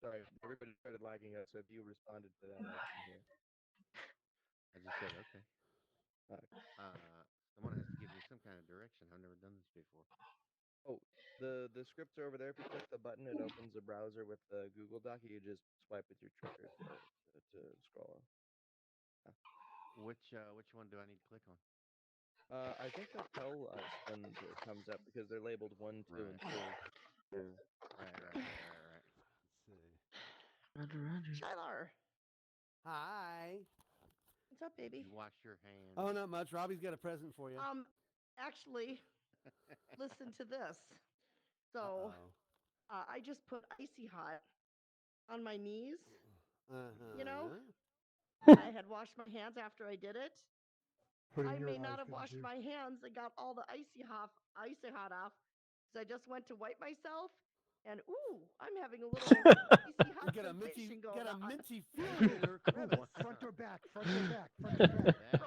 Sorry, everybody started lagging out, so if you responded to that, I can hear. I just said okay. Uh, Someone has to give me some kind of direction. I've never done this before. oh, the scripts are over there. If you click the button, it opens a browser with the Google Doc. You just swipe with your trigger to scroll. Uh, Which one do I need to click on? I think they'll tell us when it comes up because they're labeled one, two, Right. and three. Right. Let's see. Roger, Roger. Shylar, Hi. what's up, Did baby? you wash your hands? Oh, not much. Robbie's got a present for you. Actually, listen to this. So, Uh-oh. I just put icy hot on my knees. You know, Uh-huh. I had washed my hands after I did it. Putting I your may eyes not have in washed juice. my hands and got all the icy hot off. So I just went to wipe myself, and ooh, I'm having a little icy hot Got a sensation going got a on. minty feeling in her crevice. Front or back? Front or back? Front or back? That is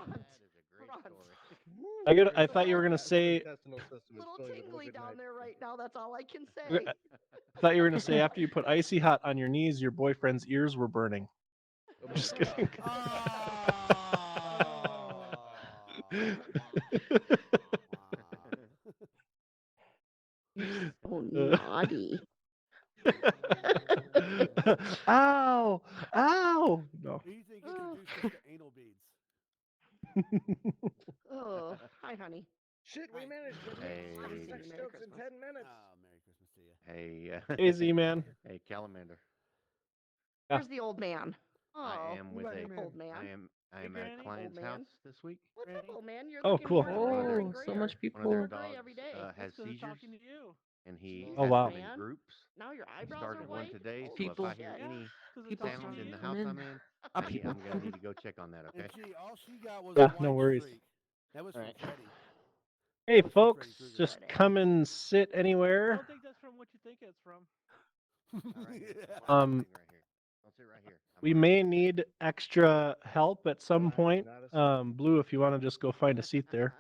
a great Front. story. Your I thought you were gonna say. gastrointestinal system is Little feeling a little tingly good down night. there right now. That's all I can say. I thought you were gonna say after you put icy hot on your knees, your boyfriend's ears were burning. Oh, Just kidding. You're so Uh, naughty. Ow! Ow! No. Who do you think Oh, introduced us to anal beads? oh, hi, honey. shit, we Hi. managed to make Hey. some Merry sex Christmas. jokes in 10 minutes. Oh, Merry Christmas to you. Hey, Hey, Z-Man. hey, Calamander. Yeah. Where's the old man? I Oh, am We'll with let a. him in. old man. I am at a Old client's man. house this week. What's up, old man? You're Oh, looking cool. more and grayer and Oh, grayer. so much One of their More people. gray dogs every day. has seizures, talking to you. and he Jesus, Oh, has wow. them in man. groups. Now your He eyebrows are started one white. today, Holy so if People. I hear shit. any Because People talking to sound in you. the house I'm in, People. I'm gonna need to go check on that. Okay. And gee, all she got was Yeah, a no white worries. streak. That was All from right. Freddy. Hey, That was from folks, Freddy Krueger. just Friday. come and sit I anywhere. don't think that's from what you think it's from. All right. Here. Yeah. Um, Sitting right here. I'll sit right here. I'm we fine. may need extra help at some Relax, point. not a second. Blue, if you want to just go find a seat there.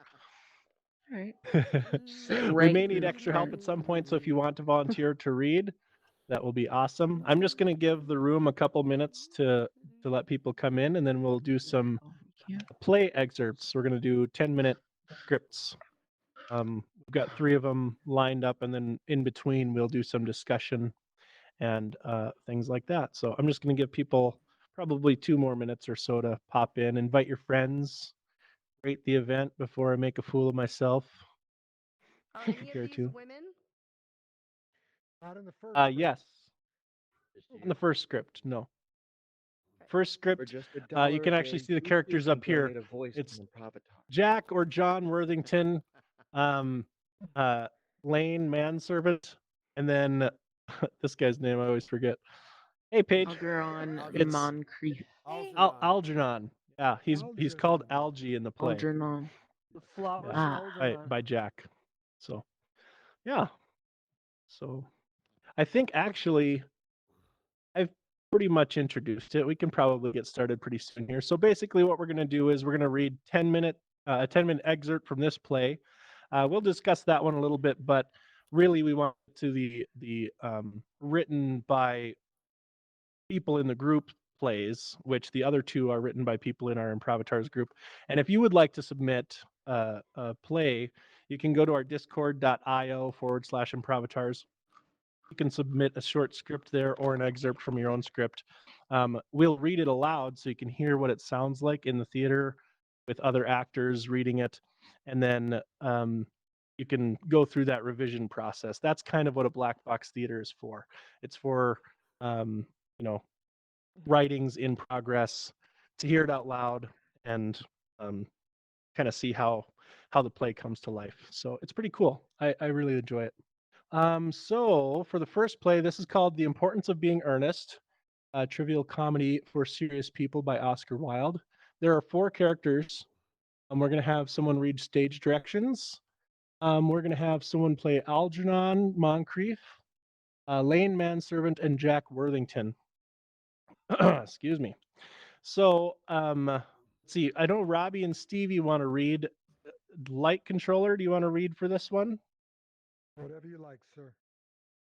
All right. We Right may in need the extra help front. at some point, so if you want to volunteer to read, that will be awesome. I'm just going to give the room a couple minutes to let people come in, and then we'll do some Yeah. play excerpts. We're going to do 10-minute scripts. We've got 3 of them lined up, and then in between we'll do some discussion and things like that. So I'm just going to give people probably 2 more minutes or so to pop in. Invite your friends. Rate the event before I make a fool of myself. Are If you any of care these to. women? Not in the first. script. Yes. Just In the first script, no. First For script, just $1 you a can actually day, see the you characters can up here. donate a voice It's to Improvitalk. Jack or John Worthington, um, Lane Manservant, and then this guy's name I always forget. Hey, Paige. Algernon It's Moncrief. Algernon. Yeah, he's called Algie in the play. Algernon. The flowers Yeah, of Algernon. by Jack. So, yeah. So, I think actually I've pretty much introduced it. We can probably get started pretty soon here. So basically, what we're going to do is we're going to read a 10-minute excerpt from this play. We'll discuss that one a little bit, but really we want to the written by people in the group plays, which the other 2 are written by people in our Improvatars group. And if you would like to submit a play, you can go to our discord.io/Improvatars. You can submit a short script there or an excerpt from your own script. We'll read it aloud so you can hear what it sounds like in the theater with other actors reading it. And then you can go through that revision process. That's kind of what a black box theater is for. It's for, writings in progress, to hear it out loud and kind of see how the play comes to life. So it's pretty cool. I really enjoy it. So for the first play, this is called The Importance of Being Earnest, a trivial comedy for serious people by Oscar Wilde. There are 4 characters. We're going to have someone read stage directions. We're going to have someone play Algernon Moncrief, Lane Manservant, and Jack Worthington. Excuse me. So let's see. I know Robbie and Stevie want to read. Light Controller, do you want to read for this one? Whatever you like, sir.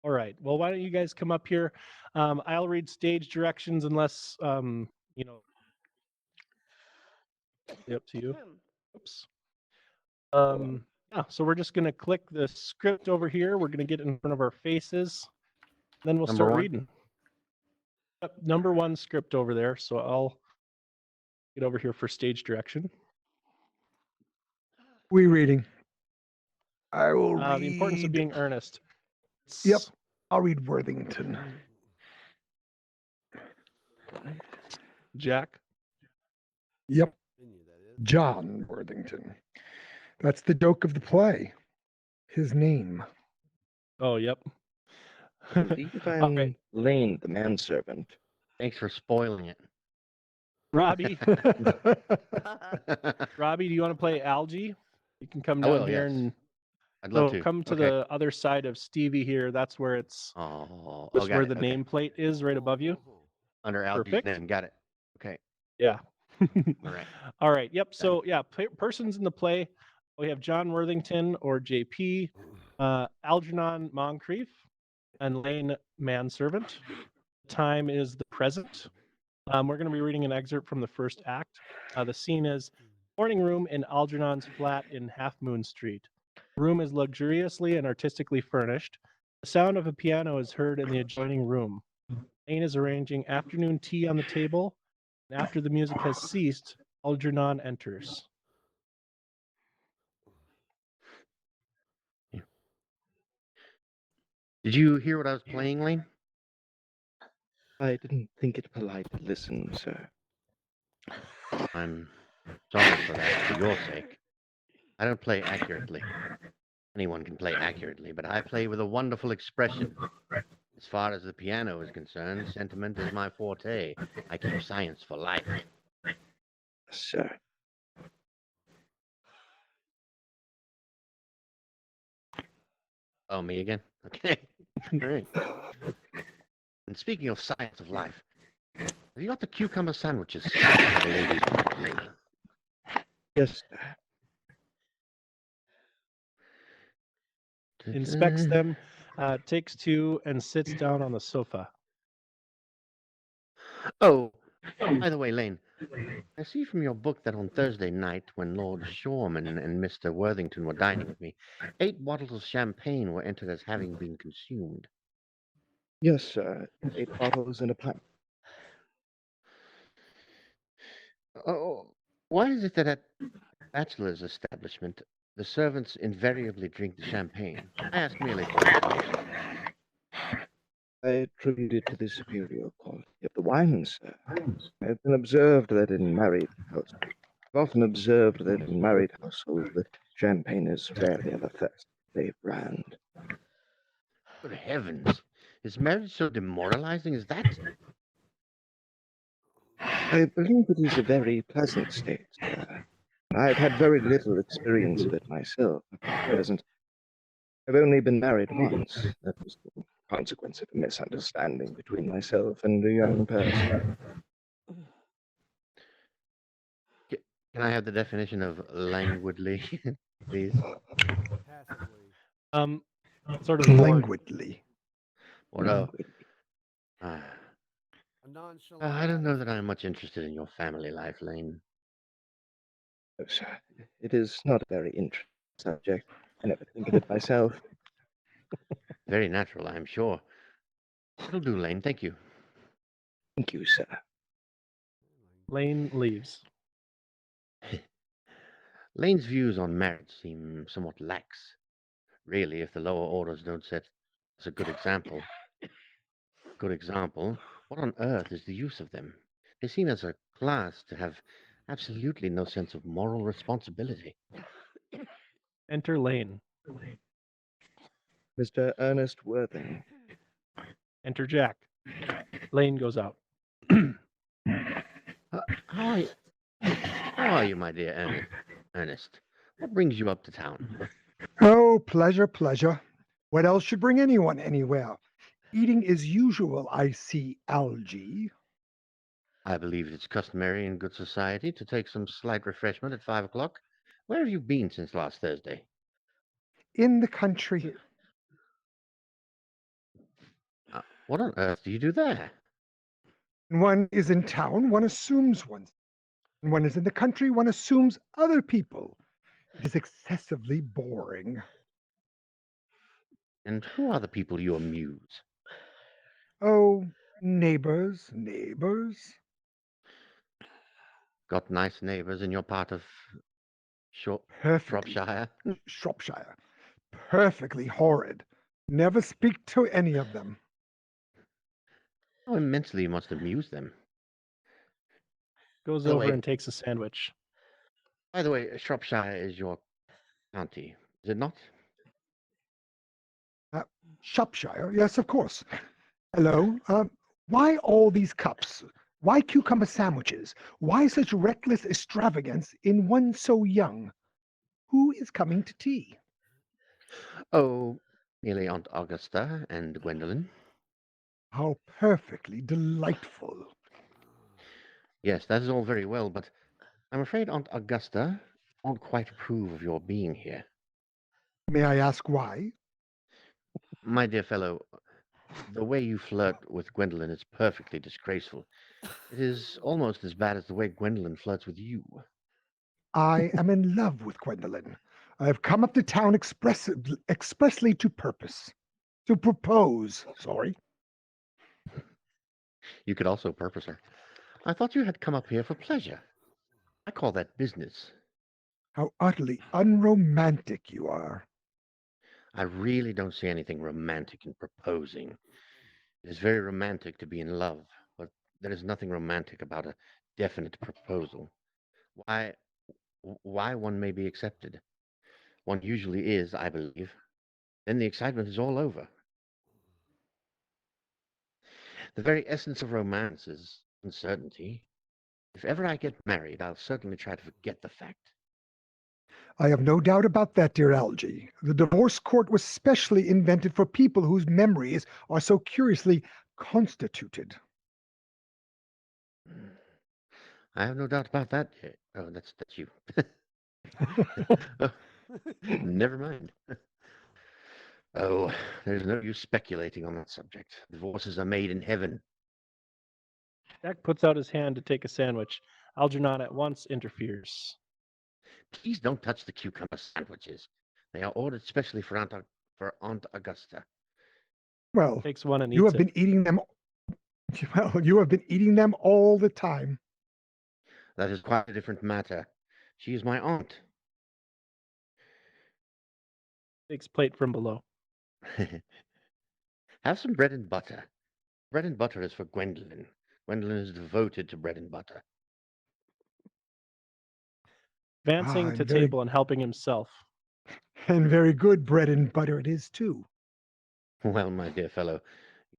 All right. Well, why don't you guys come up here? I'll read stage directions unless you know. Up to you. Oops. Yeah. So we're just gonna click the script over here. We're gonna get in front of our faces. Then we'll Number start one? reading. Yep, number 1 script over there. So I'll get over here for stage direction. We reading. I will read. The importance of being earnest. Yep. I'll read Worthington. Jack. Yep. Continue, that is. John Worthington. That's the joke of the play. His name. Oh, yep. Believe All I'm right. Lane, the manservant. Thanks for spoiling it. Robbie. Robbie, do you want to play Algie? You can come I down will, here yes. and I'd love to. come to Okay. the other side of Stevie here. That's where it's Oh, that's got where it. the Okay. nameplate is right above you. Under Algie's Perfect. name. Got it. Okay. Yeah. All right. All right. Yep. So yeah, persons in the play. We have John Worthington or JP, Algernon Moncrief, and Lane Manservant. Time is the present. We're going to be reading an excerpt from the first act. The scene is morning room in Algernon's flat in Half Moon Street. The room is luxuriously and artistically furnished. The sound of a piano is heard in the adjoining room. Lane is arranging afternoon tea on the table, and after the music has ceased, Algernon enters. Did you hear what I was playing, Lane? I didn't think it polite to listen, sir. I'm sorry for that, for your sake. I don't play accurately. Anyone can play accurately, but I play with a wonderful expression. As far as the piano is concerned, sentiment is my forte. I keep science for life. Sir. Oh, me again? Okay. All right. And speaking of science of life, have you got the cucumber sandwiches? The ladies want, Lane? Yes, sir. Inspects them, takes 2, and sits down on the sofa. Oh, by the way, Lane, I see from your book that on Thursday night, when Lord Shoreman and Mr. Worthington were dining with me, 8 bottles of champagne were entered as having been consumed. Yes, sir. 8 bottles and a pint. Oh, why is it that at bachelor's establishment, the servants invariably drink the champagne? I ask merely for information. I attribute it to the superior quality of the wine, sir. I've been observed that in married households. I've often observed that in married households the champagne is rarely of a first-rate brand. Good heavens! Is marriage so demoralizing as that? I believe it is a very pleasant state, sir. I've had very little experience of it myself at present. I've only been married once. That was the consequence of a misunderstanding between myself and a young person. Can I have the definition of languidly, please? Passively. Sort of more Languidly. Or A nonchalant. I don't know that I'm much interested in your family life, Lane. Oh, sir, it is not a very interesting subject. I never think of it myself. Very natural, I'm sure. It'll do, Lane. Thank you. Thank you, sir. Lane leaves. Lane's views on marriage seem somewhat lax. Really, if the lower orders don't set us a good example, what on earth is the use of them? They seem as a class to have absolutely no sense of moral responsibility. Enter Lane. Mr. Ernest Worthing. Enter Jack. Lane goes out. How are you, my dear Ernest? What brings you up to town? Oh, pleasure, pleasure. What else should bring anyone anywhere? Eating as usual, I see, Algie. I believe it's customary in good society to take some slight refreshment at 5 o'clock. Where have you been since last Thursday? In the country. What on earth do you do there? When one is in town, one assumes one's. When one is in the country, one assumes other people. It is excessively boring. And who are the people you amuse? Oh, neighbors, neighbors. Got nice neighbors in your part of Perfectly. Shropshire? Shropshire. Perfectly horrid. Never speak to any of them. How immensely you must amuse them. Goes By the over way- and takes a sandwich. By the way, Shropshire is your county, is it not? Shropshire, yes, of course. Hello. Why all these cups? Why cucumber sandwiches? Why such reckless extravagance in one so young? Who is coming to tea? Oh, merely Aunt Augusta and Gwendolen. How perfectly delightful. Yes, that is all very well, but I'm afraid Aunt Augusta won't quite approve of your being here. May I ask why? My dear fellow, the way you flirt with Gwendolen is perfectly disgraceful. It is almost as bad as the way Gwendolen flirts with you. I am in love with Gwendolen. I have come up to town expressly to purpose. To propose, sorry. You could also purpose her. I thought you had come up here for pleasure. I call that business. How utterly unromantic you are. I really don't see anything romantic in proposing. It is very romantic to be in love, but there is nothing romantic about a definite proposal. Why, why one may be accepted. One usually is, I believe. Then the excitement is all over. The very essence of romance is uncertainty. If ever I get married, I'll certainly try to forget the fact. I have no doubt about that, dear Algy. The divorce court was specially invented for people whose memories are so curiously constituted. I have no doubt about that. Oh, that's you. Oh, never mind. Oh, there's no use speculating on that subject. Divorces are made in heaven. Jack puts out his hand to take a sandwich. Algernon at once interferes. Please don't touch the cucumber sandwiches. They are ordered specially for Aunt Augusta. Well, Takes one and you eats have it. been eating them. Well, you have been eating them all the time. That is quite a different matter. She is my aunt. Takes plate from below. Have some bread and butter. Bread and butter is for Gwendolen. Gwendolen is devoted to bread and butter. Advancing and to very- table and helping himself. And very good bread and butter it is, too. Well, my dear fellow,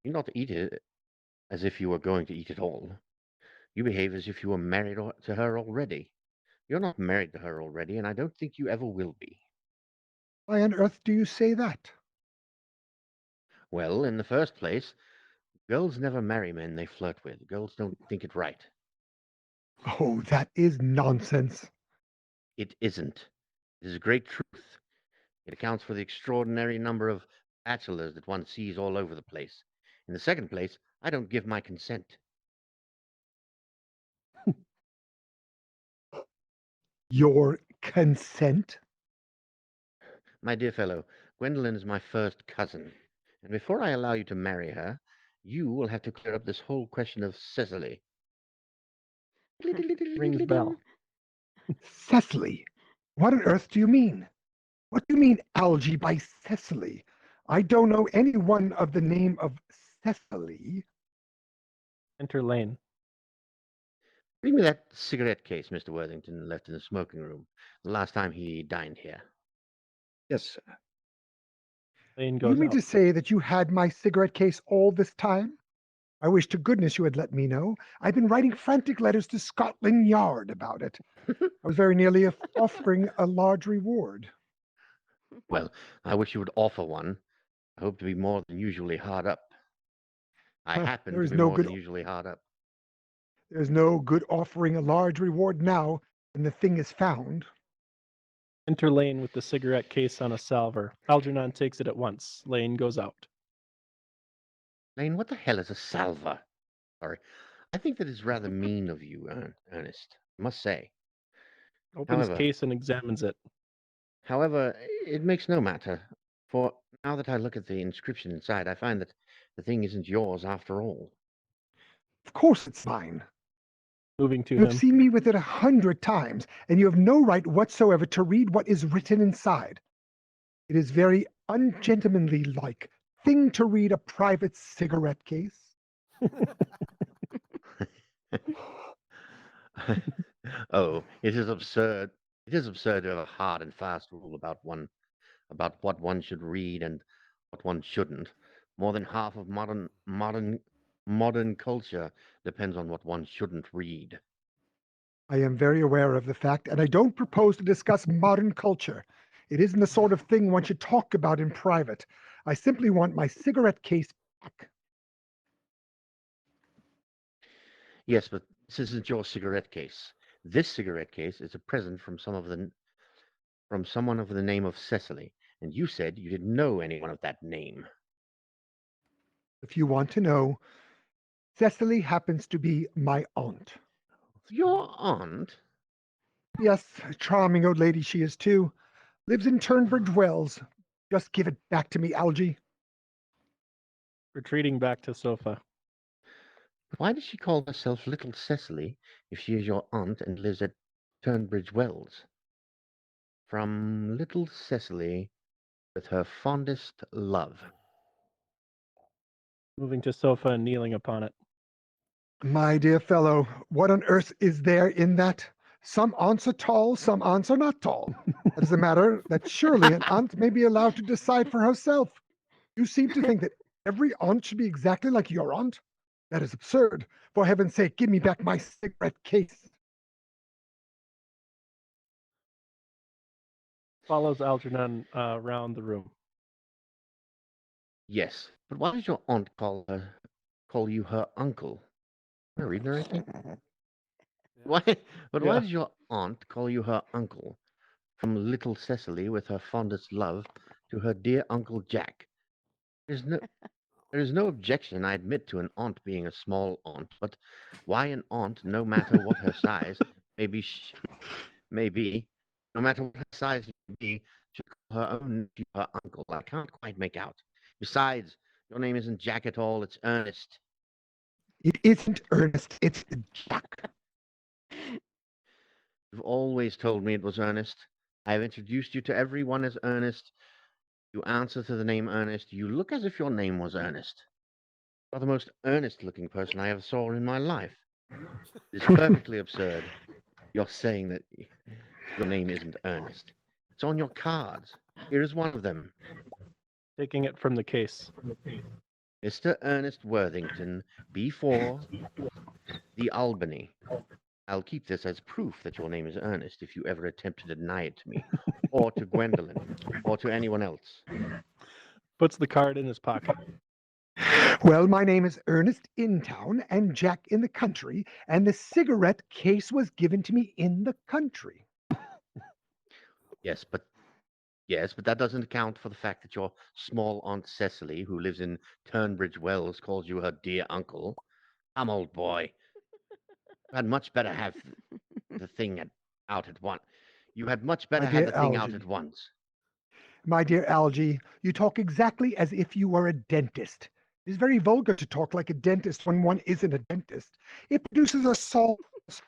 you not eat it as if you were going to eat it all. You behave as if you were married to her already. You're not married to her already, and I don't think you ever will be. Why on earth do you say that? Well, in the first place, girls never marry men they flirt with. Girls don't think it right. Oh, that is nonsense. It isn't. It is a great truth. It accounts for the extraordinary number of bachelors that one sees all over the place. In the second place, I don't give my consent. Your consent? My dear fellow, Gwendolen is my first cousin, and before I allow you to marry her, you will have to clear up this whole question of Cecily. Rings bell. Cecily? What on earth do you mean? What do you mean, Algy, by Cecily? I don't know anyone of the name of Cecily. Enter Lane. Bring me that cigarette case Mr. Worthington left in the smoking room the last time he dined here. Yes, sir. Lane Do you goes mean out. to say that you had my cigarette case all this time? I wish to goodness you had let me know. I've been writing frantic letters to Scotland Yard about it. I was very nearly offering a large reward. Well, I wish you would offer one. I hope to be more than usually hard up. I Huh, happen there to is be no more good- than usually hard up. There's no good offering a large reward now, and the thing is found. Enter Lane with the cigarette case on a salver. Algernon takes it at once. Lane goes out. Lane, what the hell is a salver? Sorry. I think that is rather mean of you, Ernest. I must say. Opens However, case and examines it. However, it makes no matter, for now that I look at the inscription inside, I find that the thing isn't yours after all. Of course it's mine. Moving to You have him. seen me with it 100 times, and you have no right whatsoever to read what is written inside. It is very ungentlemanly like thing to read a private cigarette case. Oh, it is absurd. It is absurd to have a hard and fast rule about what one should read and what one shouldn't. More than half of modern culture depends on what one shouldn't read. I am very aware of the fact, and I don't propose to discuss modern culture. It isn't the sort of thing one should talk about in private. I simply want my cigarette case back. Yes, but this isn't your cigarette case. This cigarette case is a present from someone of the name of Cecily, and you said you didn't know anyone of that name. If you want to know, Cecily happens to be my aunt. Your aunt? Yes, a charming old lady she is too. Lives in Turnbridge Wells. Just give it back to me, Algie. Retreating back to sofa. Why does she call herself Little Cecily if she is your aunt and lives at Turnbridge Wells? From Little Cecily with her fondest love. Moving to sofa and kneeling upon it. My dear fellow, what on earth is there in that? Some aunts are tall, some aunts are not tall. That is a matter that surely an aunt may be allowed to decide for herself. You seem to think that every aunt should be exactly like your aunt? That is absurd. For heaven's sake, give me back my cigarette case. Follows Algernon around the room. Yes, but why does your aunt call you her uncle? Am I reading the right thing? Why? But why Yeah. does your aunt call you her uncle? From Little Cecily with her fondest love to her dear Uncle Jack. There's no There is no objection, I admit, to an aunt being a small aunt, but why an aunt, no matter what her size may be, no matter what her size may be, should call her own nephew her uncle? I can't quite make out. Besides, your name isn't Jack at all, it's Ernest. It isn't Ernest, it's Jack. You've always told me it was Ernest. I have introduced you to everyone as Ernest. You answer to the name Ernest. You look as if your name was Ernest. You're the most earnest-looking person I ever saw in my life. It's perfectly absurd. You're saying that your name isn't Ernest. It's on your cards. Here is one of them. Taking it from the case. Mr. Ernest Worthington, B4, The Albany. I'll keep this as proof that your name is Ernest if you ever attempt to deny it to me, or to Gwendolyn, or to anyone else. Puts the card in his pocket. Well, my name is Ernest in town and Jack in the country, and the cigarette case was given to me in the country. Yes, but that doesn't account for the fact that your small Aunt Cecily, who lives in Turnbridge Wells, calls you her dear uncle. Come, old boy. You had much better have the thing out at once. You had much better My have dear the thing out Algie. at once. My dear Algie, you talk exactly as if you were a dentist. It is very vulgar to talk like a dentist when one isn't a dentist. It produces a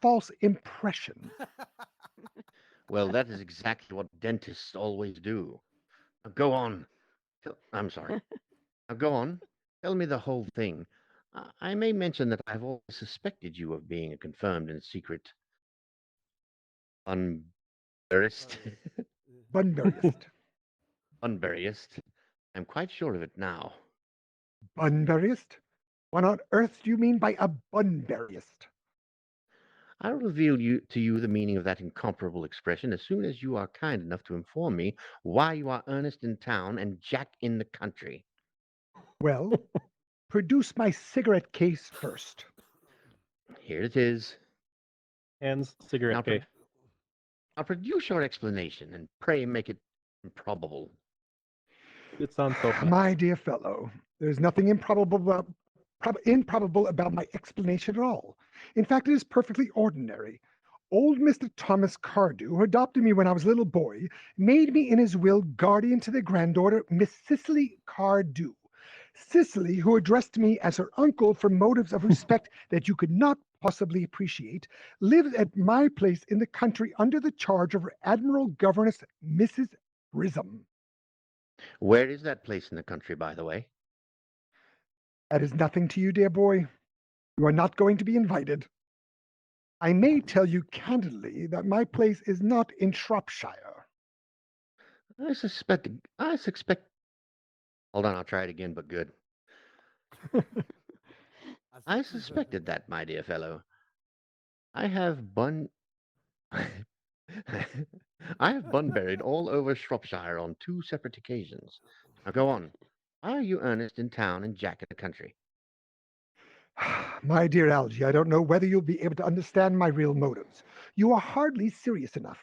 false impression. Well, that is exactly what dentists always do. Now, go on. I'm sorry. Now, go on. Tell me the whole thing. I may mention that I've always suspected you of being a confirmed and secret unburyist. Bunburyist. Unburyist. I'm quite sure of it now. Bunburyist? What on earth do you mean by a Bunburyist? I'll reveal to you the meaning of that incomparable expression as soon as you are kind enough to inform me why you are Ernest in town and Jack in the country. Well, produce my cigarette case first. Here it is. Hands cigarette Now, case. Now produce your explanation, and pray make it improbable. It's on sofa. My dear fellow, There's nothing improbable about my explanation at all. In fact, it is perfectly ordinary. Old Mr. Thomas Cardew, who adopted me when I was a little boy, made me in his will guardian to their granddaughter, Miss Cicely Cardew. Cicely, who addressed me as her uncle for motives of respect that you could not possibly appreciate, lives at my place in the country under the charge of her admiral governess, Mrs. Prism. Where is that place in the country, by the way? That is nothing to you, dear boy. You are not going to be invited. I may tell you candidly that my place is not in Shropshire. I suspect. Hold on, I'll try it again, but good. I suspected that, my dear fellow. I have bun. I have bun-buried all over Shropshire on 2 separate occasions. Now go on. Why are you Ernest in town and Jack in the country? My dear Algy, I don't know whether you'll be able to understand my real motives. You are hardly serious enough.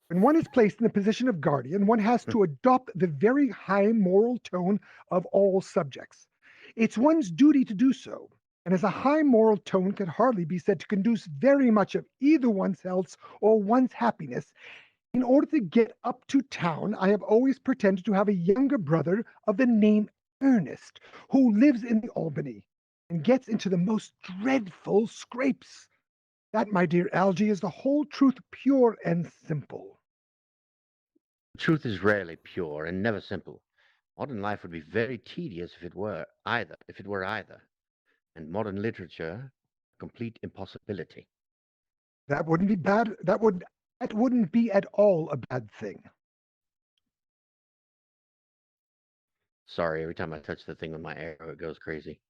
When one is placed in the position of guardian, one has to adopt the very high moral tone of all subjects. It's one's duty to do so, and as a high moral tone can hardly be said to conduce very much of either one's health or one's happiness. In order to get up to town, I have always pretended to have a younger brother of the name Ernest, who lives in the Albany and gets into the most dreadful scrapes. That, my dear Algy, is the whole truth, pure and simple. Truth is rarely pure and never simple. Modern life would be very tedious if it were either. And modern literature, a complete impossibility. That wouldn't be bad. That wouldn't be at all a bad thing. Sorry, every time I touch the thing with my arrow, it goes crazy.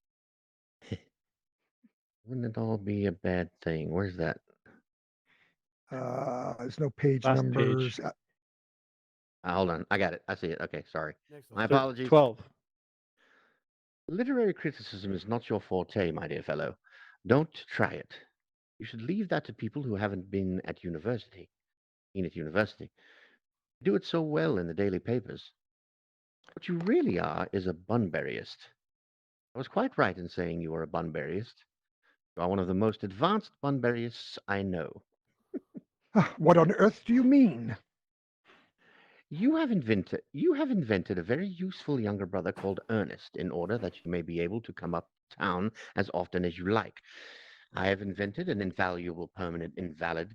Wouldn't it all be a bad thing? Where's that? There's no page Last numbers. page. Hold on. I got it. I see it. Okay, sorry. Next My one. apologies. 12. Literary criticism is not your forte, my dear fellow. Don't try it. You should leave that to people who haven't been at university. Do it so well in the daily papers. What you really are is a bunburyist. I was quite right in saying you are a bunburyist. You are one of the most advanced bunburyists I know. What on earth do you mean? You have invented a very useful younger brother called Ernest in order that you may be able to come up town as often as you like. I have invented an invaluable permanent invalid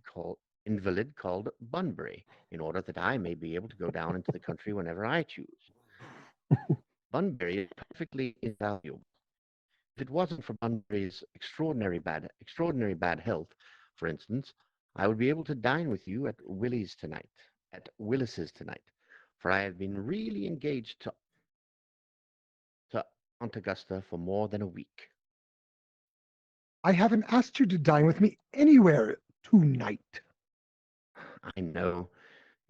invalid called Bunbury in order that I may be able to go down into the country whenever I choose. Bunbury is perfectly invaluable. If it wasn't for Bunbury's extraordinary bad health, for instance, I would be able to dine with you at Willis's tonight, for I have been really engaged to Aunt Augusta for more than a week. I haven't asked you to dine with me anywhere tonight. I know.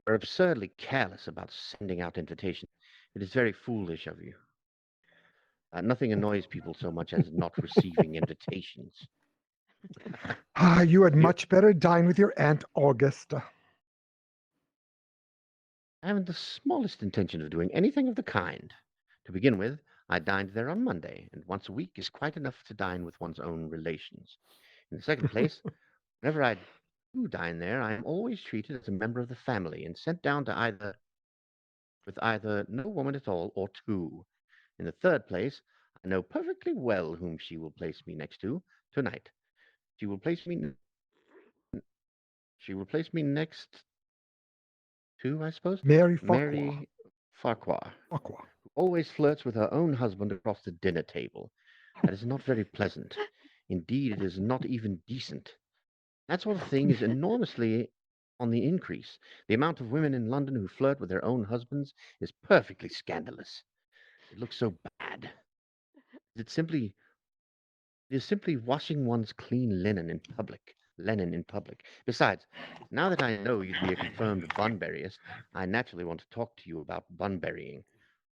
You're absurdly careless about sending out invitations. It is very foolish of you. Nothing annoys people so much as not receiving invitations. You had much better dine with your Aunt Augusta. I haven't the smallest intention of doing anything of the kind. To begin with, I dined there on Monday, and once a week is quite enough to dine with one's own relations. In the second place, whenever I do dine there, I am always treated as a member of the family and sent down to either no woman at all or 2. In the third place, I know perfectly well whom she will place me next to tonight. She will place me next to, I suppose, Mary Farquhar. Mary Farquhar, Farquhar. who always flirts with her own husband across the dinner table. That is not very pleasant. Indeed, it is not even decent. That sort of thing is enormously on the increase. The amount of women in London who flirt with their own husbands is perfectly scandalous. It looks so bad. It is simply washing one's clean linen in public. Besides, now that I know you'd be a confirmed bunburyist, I naturally want to talk to you about bunburying.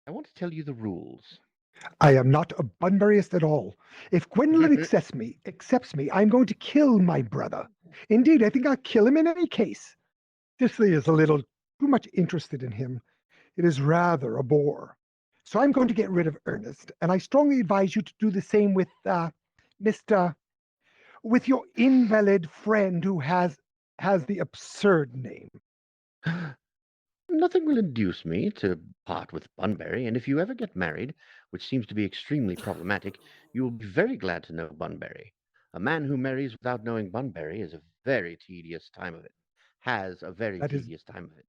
I want to tell you the rules. I am not a bunburyist at all. If Gwendolyn accepts me, I'm going to kill my brother. Indeed, I think I'll kill him in any case. Cicely is a little too much interested in him. It is rather a bore. So I'm going to get rid of Ernest, and I strongly advise you to do the same with Mr. with your invalid friend who has the absurd name. Nothing will induce me to part with Bunbury, and if you ever get married, which seems to be extremely problematic, you will be very glad to know Bunbury. A man who marries without knowing Bunbury is a very tedious time of it. Has a very That is tedious time of it.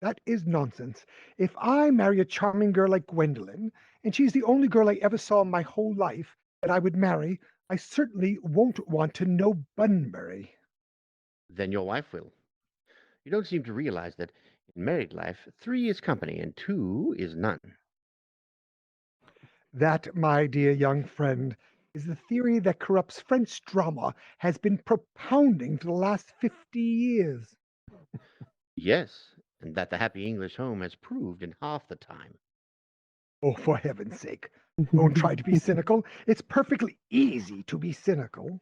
that is nonsense. If I marry a charming girl like Gwendolyn, and she's the only girl I ever saw in my whole life that I would marry, I certainly won't want to know Bunbury. Then your wife will. You don't seem to realize that in married life, 3 is company and 2 is none. That, my dear young friend, is the theory that corrupts French drama has been propounding for the last 50 years. Yes, and that the happy English home has proved in half the time. Oh, for heaven's sake, don't try to be cynical. It's perfectly easy to be cynical.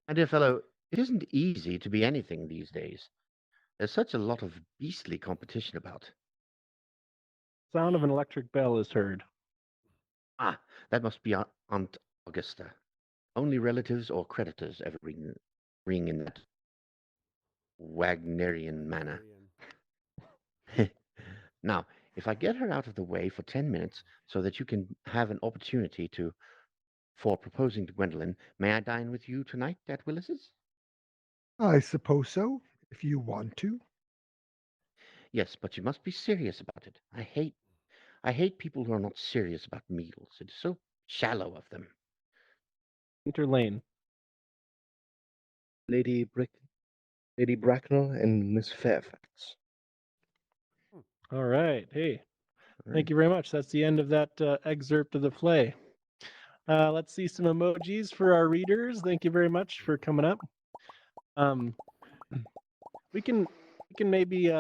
My dear fellow, it isn't easy to be anything these days. There's such a lot of beastly competition about. Sound of an electric bell is heard. Ah, that must be Aunt Augusta. Only relatives or creditors ever ring in that Wagnerian manner. Now, if I get her out of the way for 10 minutes so that you can have an opportunity for proposing to Gwendolyn, may I dine with you tonight at Willis's? I suppose so, if you want to. Yes, but you must be serious about it. I hate people who are not serious about meals. It is so shallow of them. Enter Lane. Lady Bracknell, and Miss Fairfax. All right. Hey, thank you very much. That's the end of that excerpt of the play. Let's see some emojis for our readers. Thank you very much for coming up. We can maybe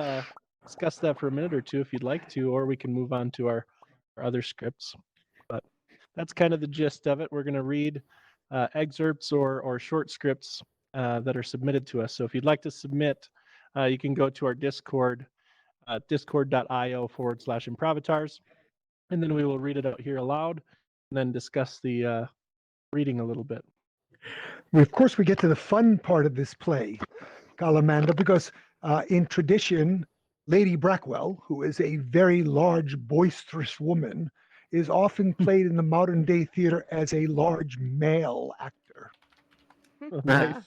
discuss that for a minute or two if you'd like to, or we can move on to our other scripts. But that's kind of the gist of it. We're going to read excerpts or short scripts that are submitted to us. So if you'd like to submit, you can go to our Discord, discord.io/improvatars, and then we will read it out here aloud and then discuss the reading a little bit. Of course, we get to the fun part of this play, Galamanda, because in tradition, Lady Brackwell, who is a very large, boisterous woman, is often played in the modern day theater as a large male actor. Nice.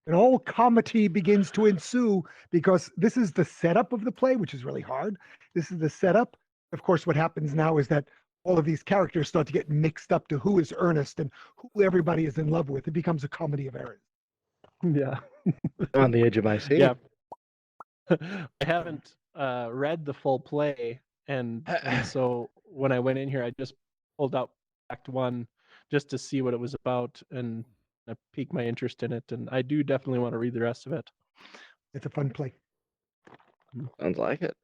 And all comedy begins to ensue because this is the setup of the play, which is really hard. This is the setup. Of course, what happens now is that all of these characters start to get mixed up to who is Ernest and who everybody is in love with. It becomes a comedy of errors. Yeah. On the edge of my seat. Yeah. I haven't read the full play, and so when I went in here, I just pulled out Act 1 just to see what it was about, and it piqued my interest in it. And I do definitely want to read the rest of it. It's a fun play. Sounds like it.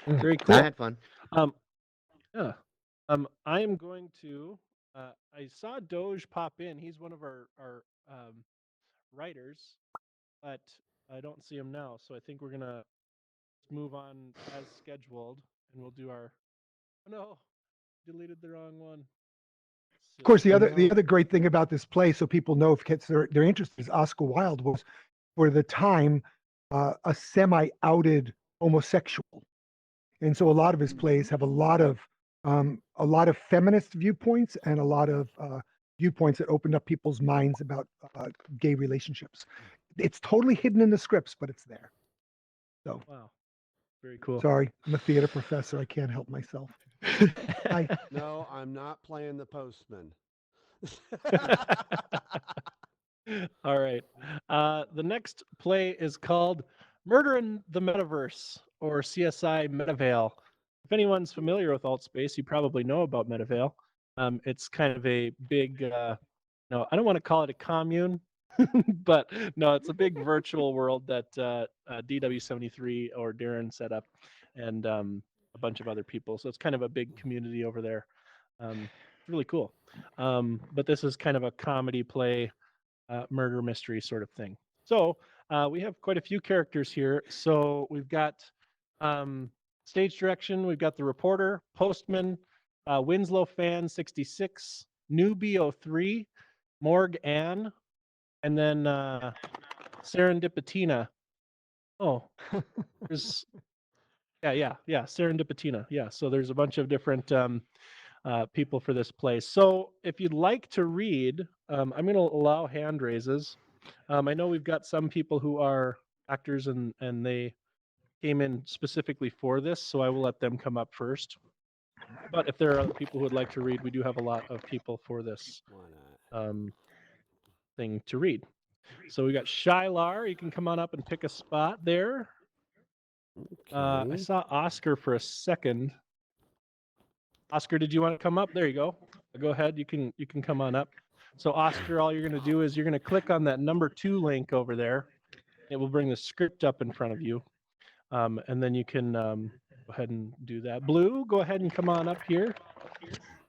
Very I cool. had fun. Yeah. I am going to. I saw Doge pop in. He's one of our writers, but I don't see him now. So I think we're gonna move on as scheduled, and we'll do our. Oh no, deleted the wrong one. Of course, the other great thing about this play, so people know if kids they're interested, is Oscar Wilde was, for the time, a semi-outed homosexual, and so a lot of his plays have a lot of feminist viewpoints and a lot of viewpoints that opened up people's minds about gay relationships. It's totally hidden in the scripts, but it's there. So Wow, very cool. sorry, I'm a theater professor. I can't help myself. No, I'm not playing the postman. All right. The next play is called Murder in the Metaverse, or CSI Metavale. If anyone's familiar with Altspace, you probably know about Metavale. It's kind of a big, no, I don't want to call it a commune, but no, it's a big virtual world that DW73 or Darren set up, and a bunch of other people. So it's kind of a big community over there. It's really cool. But this is kind of a comedy play, murder mystery sort of thing. So we have quite a few characters here. So we've got Stage direction, we've got the reporter, postman, Winslow fan 66, Newbie 03, Morg Ann, and then Serendipitina. Oh, there's yeah, Serendipitina. Yeah, so there's a bunch of different people for this place. So if you'd like to read, I'm going to allow hand raises. I know we've got some people who are actors and they came in specifically for this, so I will let them come up first. But if there are other people who would like to read, we do have a lot of people for this Why not? thing to read. So we got Shylar. You can come on up and pick a spot there. I Okay. saw Oscar for a second. Oscar, did you want to come up? There you go. Go ahead. You can come on up. So Oscar, all you're going to do is you're going to click on that number 2 link over there. It will bring the script up in front of you. And then you can go ahead and do that. Blue, go ahead and come on up here.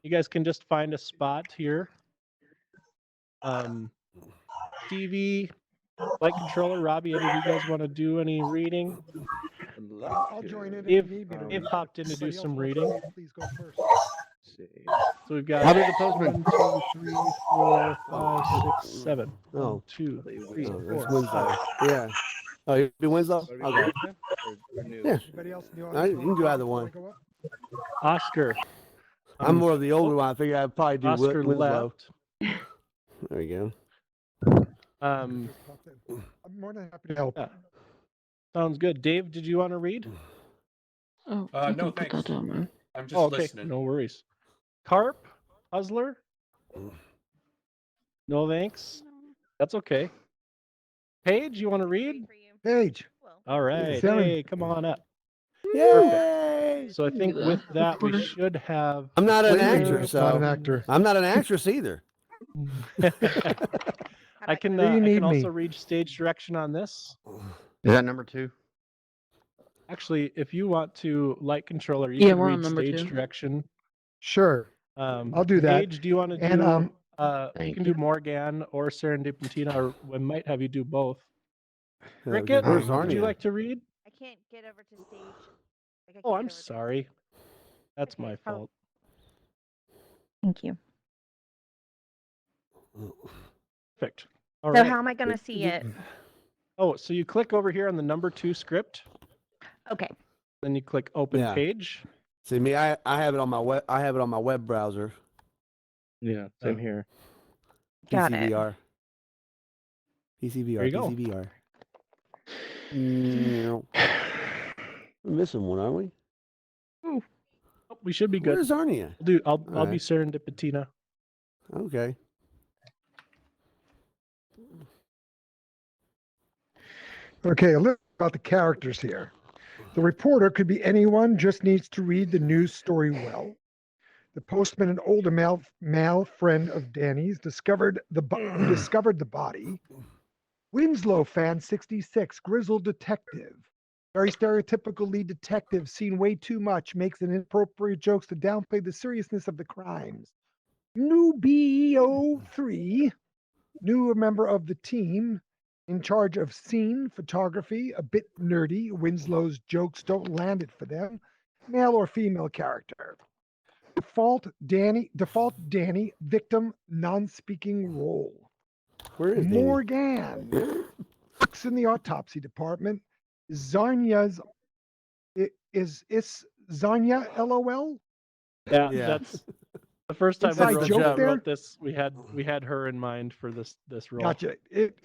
You guys can just find a spot here. TV, Light Controller, Robbie, any of you guys want to do any reading? I'll join in If if you need me to if read. popped in to do Anybody else some want to reading. Please go first. Let's see. So we've got How did the postman? 1, 2, 3, 4, 5, 6, 7. Oh. 1, 2, 3, Oh, 4, that's Winslow. 5. Yeah. Oh, you do Winslow? Sorry, Okay. or new? Yeah. Anybody else in the You audience? can do either one. Go up? Oscar. I'm more of the older one. I figure I'd probably do Oscar Winslow. left. There you Um, I'm more than happy to help. yeah. Sounds good. Dave, did you want to read? Oh, No, put thanks. that down, man. I'm just Oh, okay. listening. No worries. Carp? Puzzler? No thanks. That's okay. Paige, you want to read? Paige. All right. Sarah. Hey, come on up. go. Yay! So I think Look at with that. that, we should have. I'm not an clear- actor, Not an so actor. I'm not an actress either. I can, Where do you I need can also me? read stage direction on this. Is that number 2? Actually, if you want to light controller, you Yeah, can we're read on number stage 2. direction. Sure. I'll do that. Paige, do you want to do? And you Thank can you. do Morgan or Serendipitina, or we might have you do both. Yeah, Cricket, where's would you Arnia? like to read? I can't get over to stage. Like, I Oh, can't I'm get over to- sorry. That's Okay, my how- fault. Thank you. Perfect. All So right. how am I going to see it? Oh, so you click over here on the number 2 script, Okay. then you click open Yeah. page. See me, I have it on my web. I have it on my web browser. Yeah, same here. Got it. PCVR. PCVR. There you go. PCVR. We're missing one, aren't we? Oh, we should be good. Where's Arnia? Dude, I'll be Alright. Serendipitina. Okay. Okay, a little about the characters here. The reporter could be anyone, just needs to read the news story well. The postman, an older male friend of Danny's, discovered the body. Winslow fan 66, grizzled detective. Very stereotypical lead detective, seen way too much, makes inappropriate jokes to downplay the seriousness of the crimes. Newbie 03, newer member of the team, in charge of scene photography, a bit nerdy. Winslow's jokes don't land it for them. Male or female character. Default Danny, victim, non-speaking role. Where is Danny? Morgan works in the autopsy department. Zarnia's is Zarnia LOL? Yeah, Yeah. that's the first time Inside we joke there? wrote this. We had her in mind for this role. Gotcha.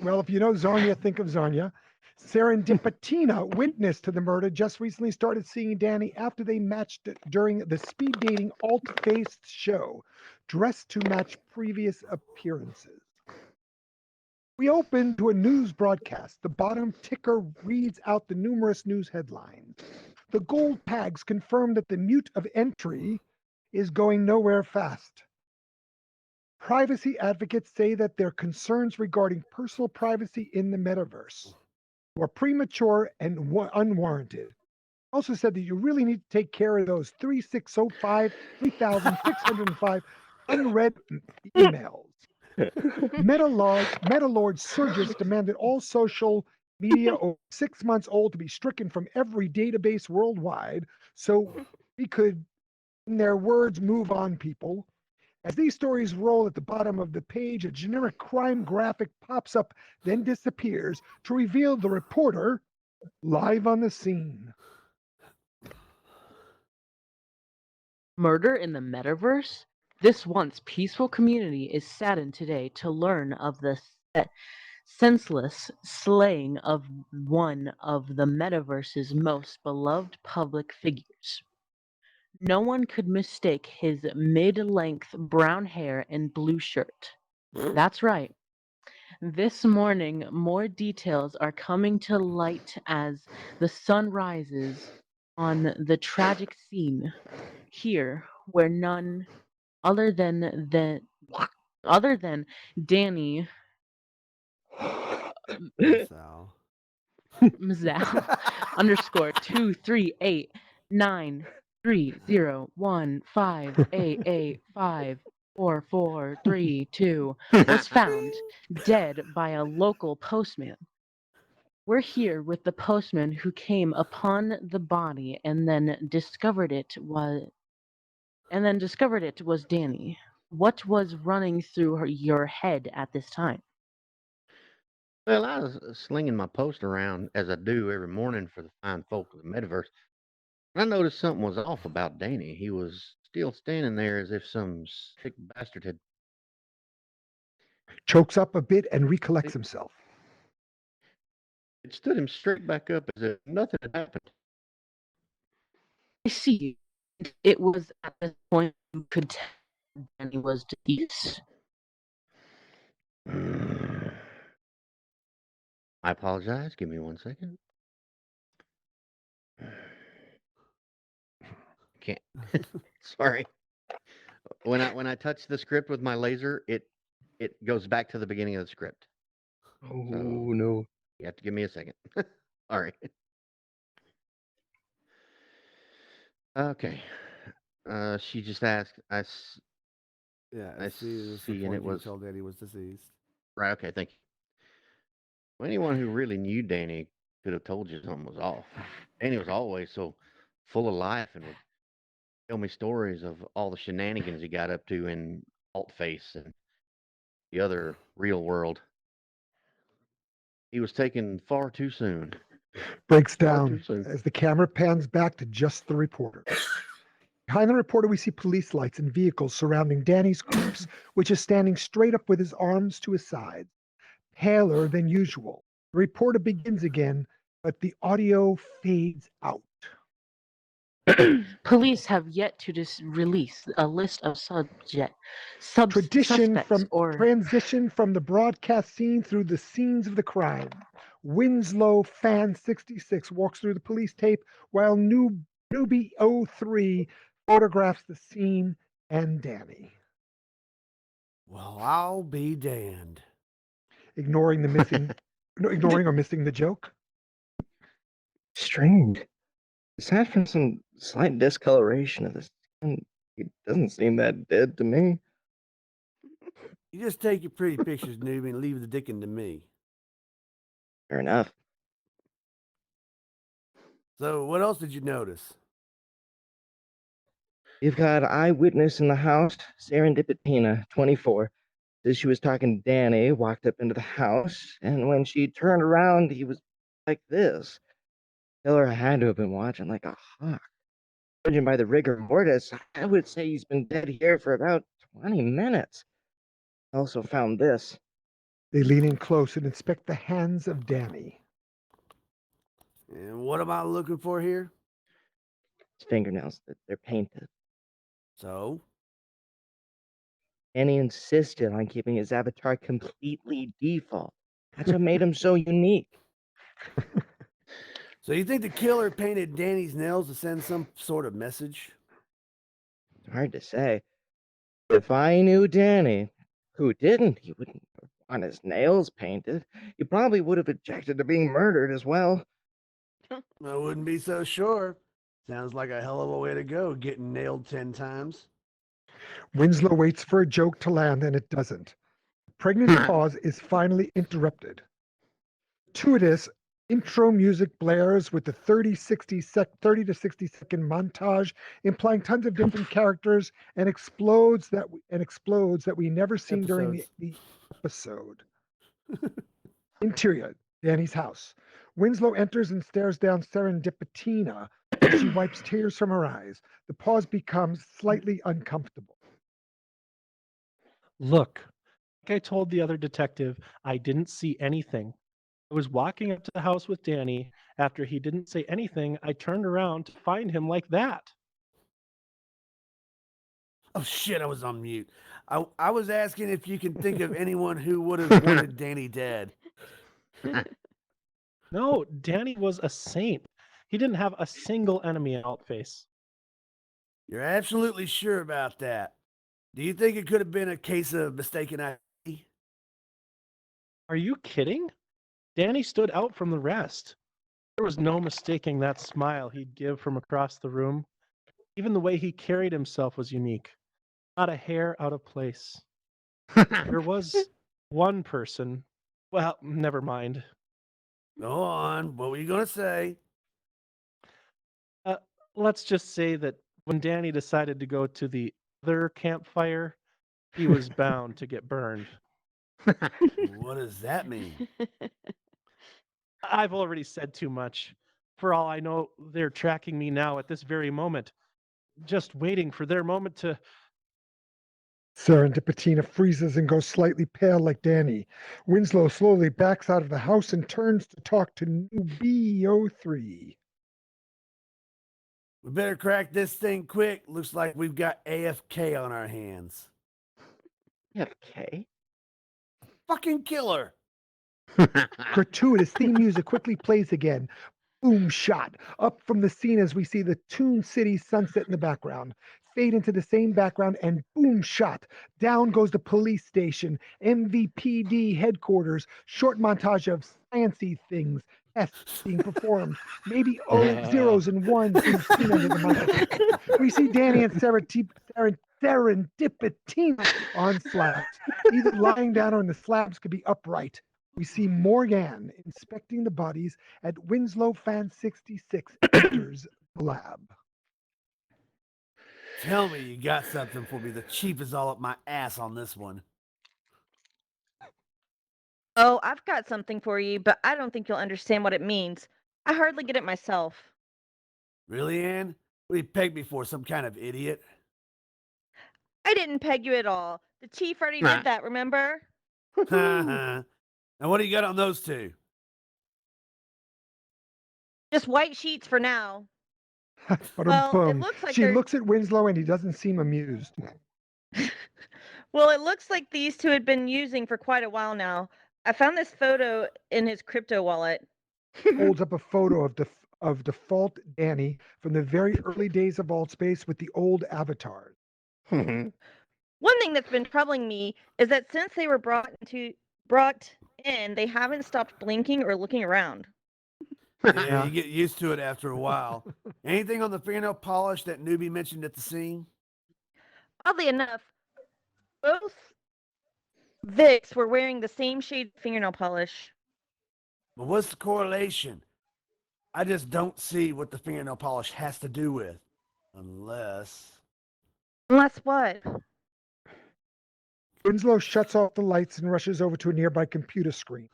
Well, if you know Zarnia, think of Zarnia. Serendipitina, witness to the murder, just recently started seeing Danny after they matched during the speed dating alt-faced show, dressed to match previous appearances. We open to a news broadcast. The bottom ticker reads out the numerous news headlines. The gold tags confirm that the mute of entry is going nowhere fast. Privacy advocates say that their concerns regarding personal privacy in the metaverse were premature and unwarranted. Also said that you really need to take care of those 3605 unread emails. Metalord Surges demanded all social media over 6 months old to be stricken from every database worldwide. so we could, in their words, move on, people. As these stories roll at the bottom of the page, a generic crime graphic pops up, then disappears to reveal the reporter live on the scene. Murder in the metaverse? This once peaceful community is saddened today to learn of the senseless slaying of one of the metaverse's most beloved public figures. No one could mistake his mid-length brown hair and blue shirt. That's right. This morning, more details are coming to light as the sun rises on the tragic scene here, where none other than Danny Sal. Mzal underscore 238930158854432 was found dead by a local postman. We're here with the postman who came upon the body and then discovered it was Danny. What was running through your head at this time? Well, I was slinging my post around as I do every morning for the fine folk of the metaverse. And I noticed something was off about Danny. He was still standing there as if some sick bastard had. Chokes up a bit and recollects himself. It stood him straight back up as if nothing had happened. I see. It was at this point you could tell Danny was deceased. I apologize. Give me 1 second. Can't. Sorry. When I touch the script with my laser, it goes back to the beginning of the script. Oh, no. You have to give me a second. All right. Okay. She just asked. Yeah, I see, see, and it was told that he was deceased. right. Okay, thank you. Well, anyone who really knew Danny could have told you something was off. Danny was always so full of life and would tell me stories of all the shenanigans he got up to in Altface and the other real world. He was taken far too soon. Breaks Far too down soon. as the camera pans back to just the reporter. Behind the reporter, we see police lights and vehicles surrounding Danny's corpse, which is standing straight up with his arms to his sides, paler than usual. The reporter begins again, but the audio fades out. Police have yet to release a list of Transition suspects from the broadcast scene through the scenes of the crime. Winslow Fan 66 walks through the police tape while Newbie 03 photographs the scene and Danny. Well, I'll be damned. Ignoring or missing the joke. Strange. Aside from some slight discoloration of the skin, he doesn't seem that dead to me. You just take your pretty pictures, newbie, and leave the dickin' to me. Fair enough. So, what else did you notice? You've got eyewitness in the house, Serendipitina, 24. Says she was talking to Danny, walked up into the house, and when she turned around, he was like this. Killer had to have been watching like a hawk. Judging by the rigor mortis, I would say he's been dead here for about 20 minutes. I also found this. They lean in close and inspect the hands of Danny. And what am I looking for here? His fingernails, they're painted. So? And he insisted on keeping his avatar completely default. That's what made him so unique. So you think the killer painted Danny's nails to send some sort of message? It's hard to say. If I knew Danny, who didn't, he wouldn't want his nails painted. He probably would have objected to being murdered as well. I wouldn't be so sure. Sounds like a hell of a way to go, getting nailed 10 times. Winslow waits for a joke to land and it doesn't. Pregnant pause is finally interrupted. Gratuitous Intro music blares with the 30 to 60 second montage implying tons of different characters and explodes that we never seen during the episode. Interior, Danny's house. Winslow enters and stares down Serendipitina as she wipes tears from her eyes. The pause becomes slightly uncomfortable. Look, like I told the other detective, I didn't see anything. I was walking up to the house with Danny. After he didn't say anything, I turned around to find him like that. Oh shit, I was on mute. I was asking if you can think of anyone who would have wanted Danny dead. No, Danny was a saint. He didn't have a single enemy in Altface. You're absolutely sure about that? Do you think it could have been a case of mistaken ID? Are you kidding? Danny stood out from the rest. There was no mistaking that smile he'd give from across the room. Even the way he carried himself was unique. Not a hair out of place. There was one person. Well, never mind. Go on. What were you going to say? Let's just say that when Danny decided to go to the other campfire, he was bound to get burned. What does that mean? I've already said too much. For all I know, they're tracking me now at this very moment, just waiting for their moment to... Serendipitina freezes and goes slightly pale like Danny. Winslow slowly backs out of the house and turns to talk to Newbie 03. We better crack this thing quick. Looks like we've got AFK on our hands. AFK? Fucking killer. Gratuitous theme music quickly plays again. Boom shot up from the scene as we see the Toon City sunset in the background. Fade into the same background and boom shot. Down goes the police station, MVPD headquarters, short montage of sciencey things, tests being performed, maybe zeros and ones being seen under the microscope. We see Danny and Serendipitina on slabs. Either lying down or in the slabs could be upright. We see Morgan inspecting the bodies at Winslow Fan 66 enters the lab. Tell me you got something for me. The chief is all up my ass on this one. Oh, I've got something for you, but I don't think you'll understand what it means. I hardly get it myself. Really, Ann? What do you peg me for? Some kind of idiot? I didn't peg you at all. The chief already did that, remember? Now, what do you got on those two? Just white sheets for now. But Well, it boom. looks like She they're- looks at Winslow and he doesn't seem amused. Well, it looks like these two had been using for quite a while now. I found this photo in his crypto wallet. Holds up a photo of default Danny from the very early days of Altspace with the old avatars. One thing that's been troubling me is that since they were brought in, they haven't stopped blinking or looking around. Yeah, you get used to it after a while. Anything on the fingernail polish that Newbie mentioned at the scene? Oddly enough, both Vicks were wearing the same shade of fingernail polish. But what's the correlation? I just don't see what the fingernail polish has to do with. Unless... Unless what? Winslow shuts off the lights and rushes over to a nearby computer screen.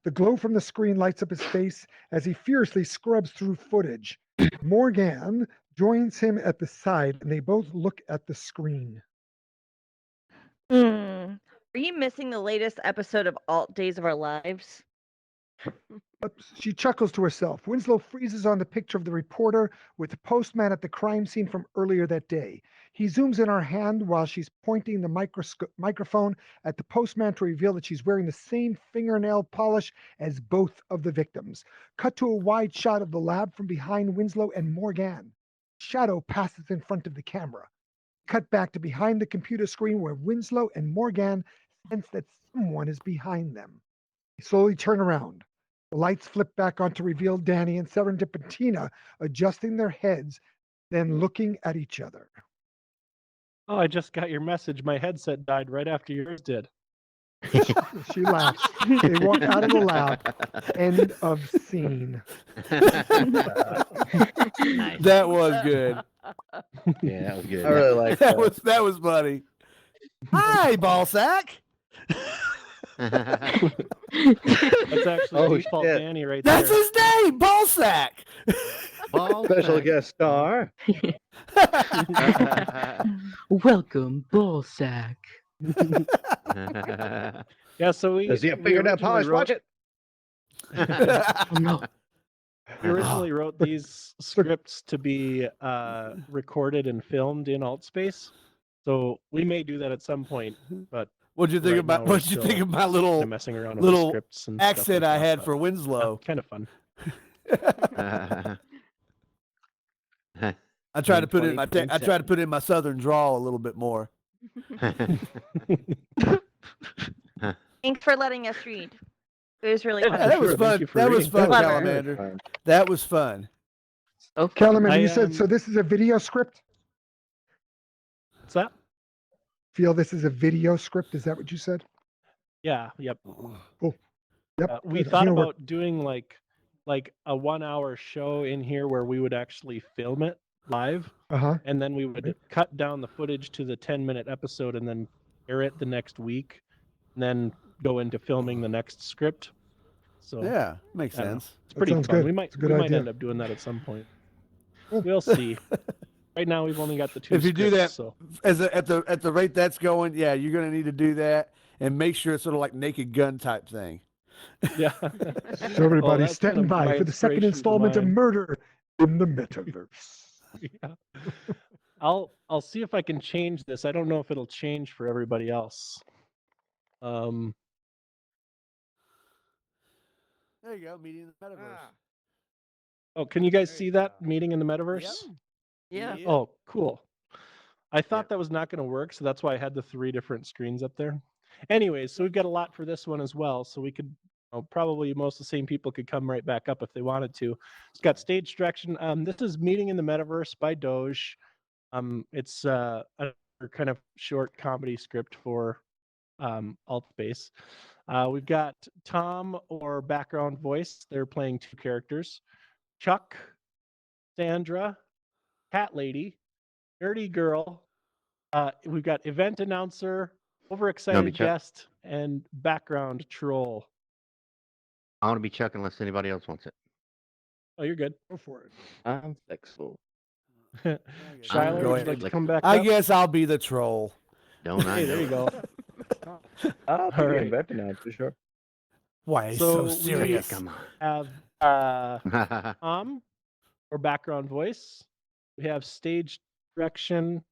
The glow from the screen lights up his face as he fiercely scrubs through footage. Morgan joins him at the side and they both look at the screen. Are you missing the latest episode of Alt Days of Our Lives? She chuckles to herself. Winslow freezes on the picture of the reporter with the postman at the crime scene from earlier that day. He zooms in her hand while she's pointing the microphone at the postman to reveal that she's wearing the same fingernail polish as both of the victims. Cut to a wide shot of the lab from behind Winslow and Morgan. Shadow passes in front of the camera. Cut back to behind the computer screen where Winslow and Morgan sense that someone is behind them. They slowly turn around. The lights flip back on to reveal Danny and Serendipitina adjusting their heads, then looking at each other. Oh, I just got your message. My headset died right after yours did. She laughs. They walk out of the lab. End of scene. Nice. That was good. Yeah, that was good. I really like That that. that was funny. Hi, ball sack. That's actually Oh, default shit. Danny right That's there. his name, ball sack. Ball Special sack. guest star. Welcome, Ballsack. Yeah, so we, Does he we have fingernail originally polish? wrote, Watch it. Oh no. we originally wrote these scripts to be recorded and filmed in AltSpace. So we may do that at some point, but What'd you think Right about? now we're What'd you think still of my kind little of messing around with the little scripts and stuff accent like I that, had but, for yeah, Winslow? kind of fun. I tried to In put it in my I tried to 2027. put it in my southern drawl a little bit more. Thanks for letting us read. It was really Yeah, fun. Yeah, that was sure. Thank fun. you for That was reading. fun, Clever. Calamander. That was fun. So fun. Kellerman, I, you said so. This is a video script. What's that? Feel this is a video script? Is that what you said? Yeah, yep. Yep. We good. thought You know, we're- about doing like a 1 hour show in here where we would actually film it live, Uh-huh. and then we would cut down the footage to the 10-minute episode and then air it the next week, and then go into filming the next script. So Yeah, makes I don't know. sense. it's pretty sounds fun. good. We might It's a good idea. end up doing that at some point. Cool. We'll see. Right now we've only got the 2 If you do scripts, that- so At the rate that's going, yeah, you're gonna need to do that and make sure it's sort of like Naked Gun type thing. yeah. So everybody that's stand kind of by my for the second inspiration to installment of mine. Murder in the Metaverse. Yeah. I'll see if I can change this. I don't know if it'll change for everybody else. There you go, meeting in the metaverse. Oh, can you guys There see you that go. meeting in the metaverse? Yeah. Oh, cool. I thought that was not going to work, so that's why I had the 3 different screens up there. Anyways, so we've got a lot for this one as well, so we could probably most of the same people could come right back up if they wanted to. It's got stage direction. This is Meeting in the Metaverse by Doge. It's a kind of short comedy script for AltSpace. We've got Tom or background voice. They're playing 2 characters. Chuck, Sandra, Cat Lady, Nerdy Girl. We've got event announcer, overexcited Chuck? guest, and background troll. I want to be Chuck unless anybody else wants it. Oh, you're good. Go for it. I'm flexible. Shiler, would going- you like to come back I up? guess I'll be the troll. Don't I? Hey, there you go. I'll All right. invent now for sure. Why he's So so we- serious? Come Have on. Tom or background voice. We have stage direction,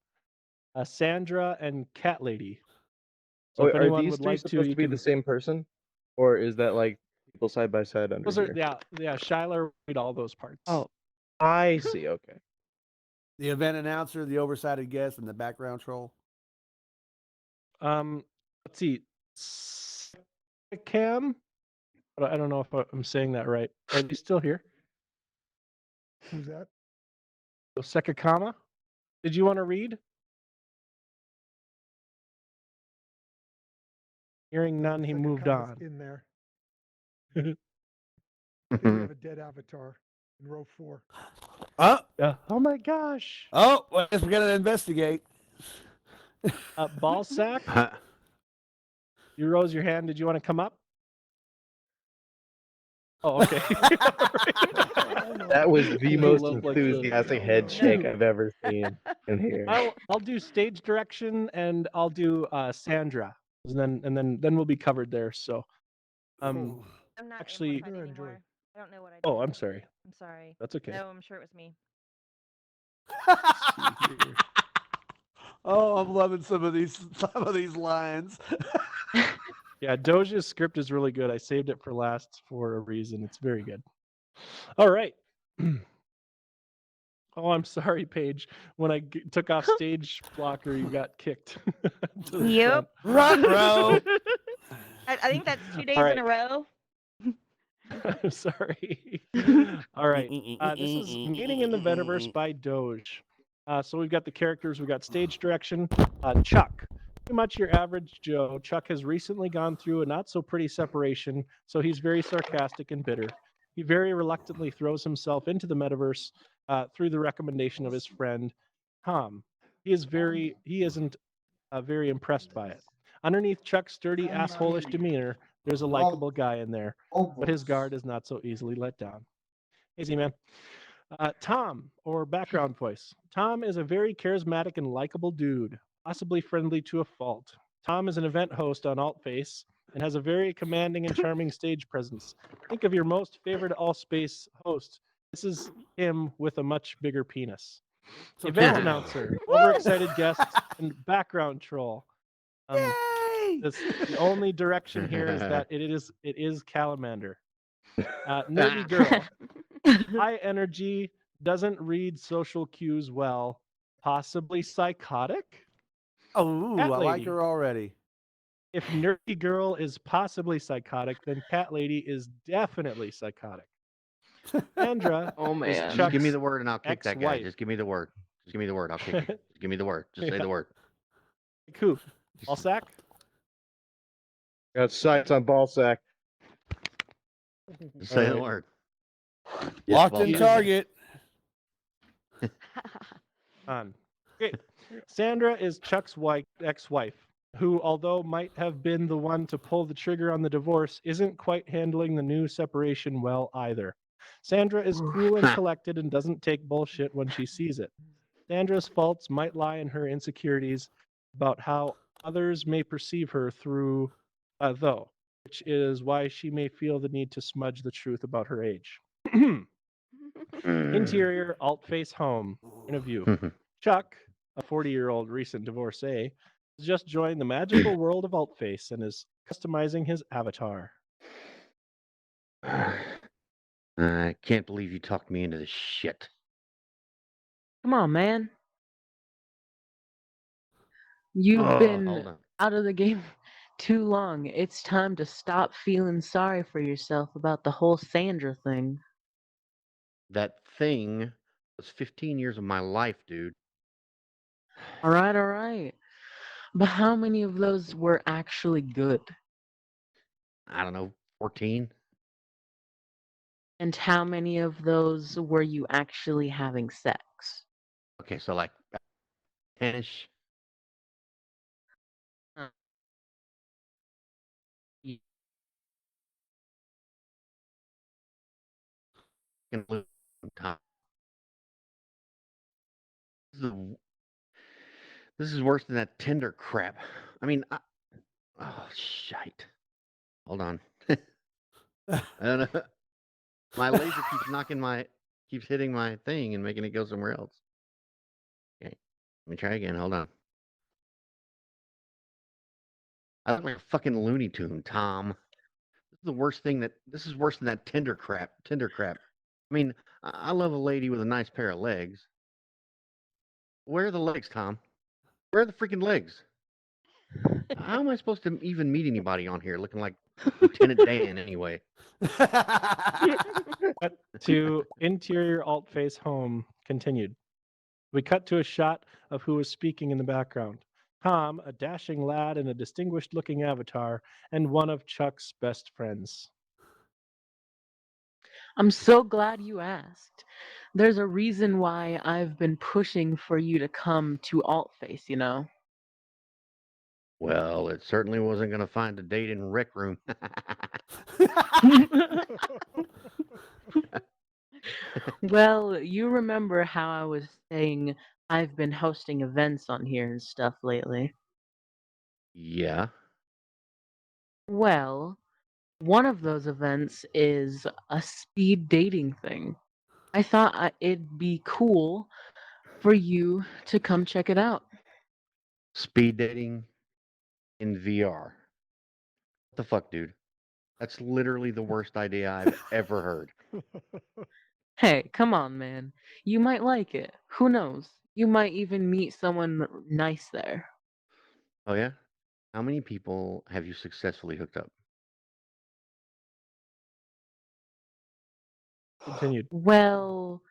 Sandra, and Cat Lady. So if are anyone these would 3 like supposed to you be can- the same person, or is that like people side by side under Those are, here? yeah. Shiler read all those parts. Oh. I see. Okay. The event announcer, the oversighted guest, and the background troll. Let's see. Cam. I don't know if I'm saying that right. Are you still here? Who's that? Sekakama. Did you want to read? Hearing none, he moved Sekakama's on. In there. They have a dead avatar in row 4. Oh, Yeah. Oh my gosh. well, I guess we gotta investigate. Ball sack. You rose your hand. Did you want to come up? Oh, okay. That was the You most look like the- enthusiastic head shake I've ever seen in here. I'll do stage direction and I'll do Sandra, and then we'll be covered there. So, I'm not actually- amplified Sure, enjoy. anymore. I don't know what I did. oh, I'm sorry. I'm sorry. That's okay. No, I'm sure it was me. Oh, I'm loving some of these lines. Yeah, Doja's script is really good. I saved it for last for a reason. It's very good. All right. Oh, I'm sorry, Paige. When I took off stage blocker, you got kicked. to the Yep. Run, bro. I think that's 2 days right. in a row. front. I'm sorry. All right. This is Meeting in the Metaverse by Doge. So we've got the characters. We've got stage direction. Chuck. pretty much your average Joe, Chuck has recently gone through a not so pretty separation, so he's very sarcastic and bitter. He very reluctantly throws himself into the metaverse through the recommendation of his friend Tom. He isn't very impressed by it. Underneath Chuck's sturdy, assholish demeanor, there's a likable guy in there, but his guard is not so easily let down. Easy, man. Tom, or background voice. Tom is a very charismatic and likable dude, possibly friendly to a fault. Tom is an event host on Altface and has a very commanding and charming stage presence. Think of your most favorite Allspace host. This is him with a much bigger penis. So Event Tom- announcer, overexcited guest, and background troll. Yay! The only direction here is that it is Calamander. Nerdy girl, high energy, doesn't read social cues well, possibly psychotic. Oh, Cat I like lady. her already. If nerdy girl is possibly psychotic, then cat lady is definitely psychotic. Sandra Oh is man. Just Chuck's give me the word and I'll kick that guy. ex-wife. Just give me the word. Just give me the word. I'll kick you. Just give me the word. Just say Yeah. the word. Cool. All sack. Got sights on ball sack. Just say the Alright. word. Locked in Balthazar. target. On. Great. Sandra is Chuck's ex-wife, who, although might have been the one to pull the trigger on the divorce, isn't quite handling the new separation well either. Sandra is cool and collected and doesn't take bullshit when she sees it. Sandra's faults might lie in her insecurities about how others may perceive her through, though, which is why she may feel the need to smudge the truth about her age. Interior, alt-face home. Interview. Chuck, a 40-year-old recent divorcee, has just joined the magical world of Altface and is customizing his avatar. I can't believe you talked me into this shit. Come on, man. You've Hold been on. out of the game too long. It's time to stop feeling sorry for yourself about the whole Sandra thing. That thing was 15 years of my life, dude. All right. But how many of those were actually good? I don't know, 14? And how many of those were you actually having sex? Okay, so like 10-ish. Ye- Can lose some time. This is worse than that Tinder crap. I mean, oh shite. Hold on. I don't know. My laser keeps hitting my thing and making it go somewhere else. Okay, let me try again. Hold on. I look like a fucking Looney Tune, Tom. This is worse than that Tinder crap. I mean, I love a lady with a nice pair of legs. Where are the legs, Tom? Where are the freaking legs? How am I supposed to even meet anybody on here looking like Lieutenant Dan anyway? Cut to interior alt-face home continued. We cut to a shot of who was speaking in the background. Tom, a dashing lad in a distinguished-looking avatar, and one of Chuck's best friends. I'm so glad you asked. There's a reason why I've been pushing for you to come to Altface, you know? Well, it certainly wasn't going to find a date in Rec Room. Well, you remember how I was saying I've been hosting events on here and stuff lately? Yeah. Well, one of those events is a speed dating thing. I thought it'd be cool for you to come check it out. Speed dating in VR. What the fuck, dude? That's literally the worst idea I've ever heard. Hey, come on, man. You might like it. Who knows? You might even meet someone nice there. Oh, yeah? How many people have you successfully hooked up? Continued. Well,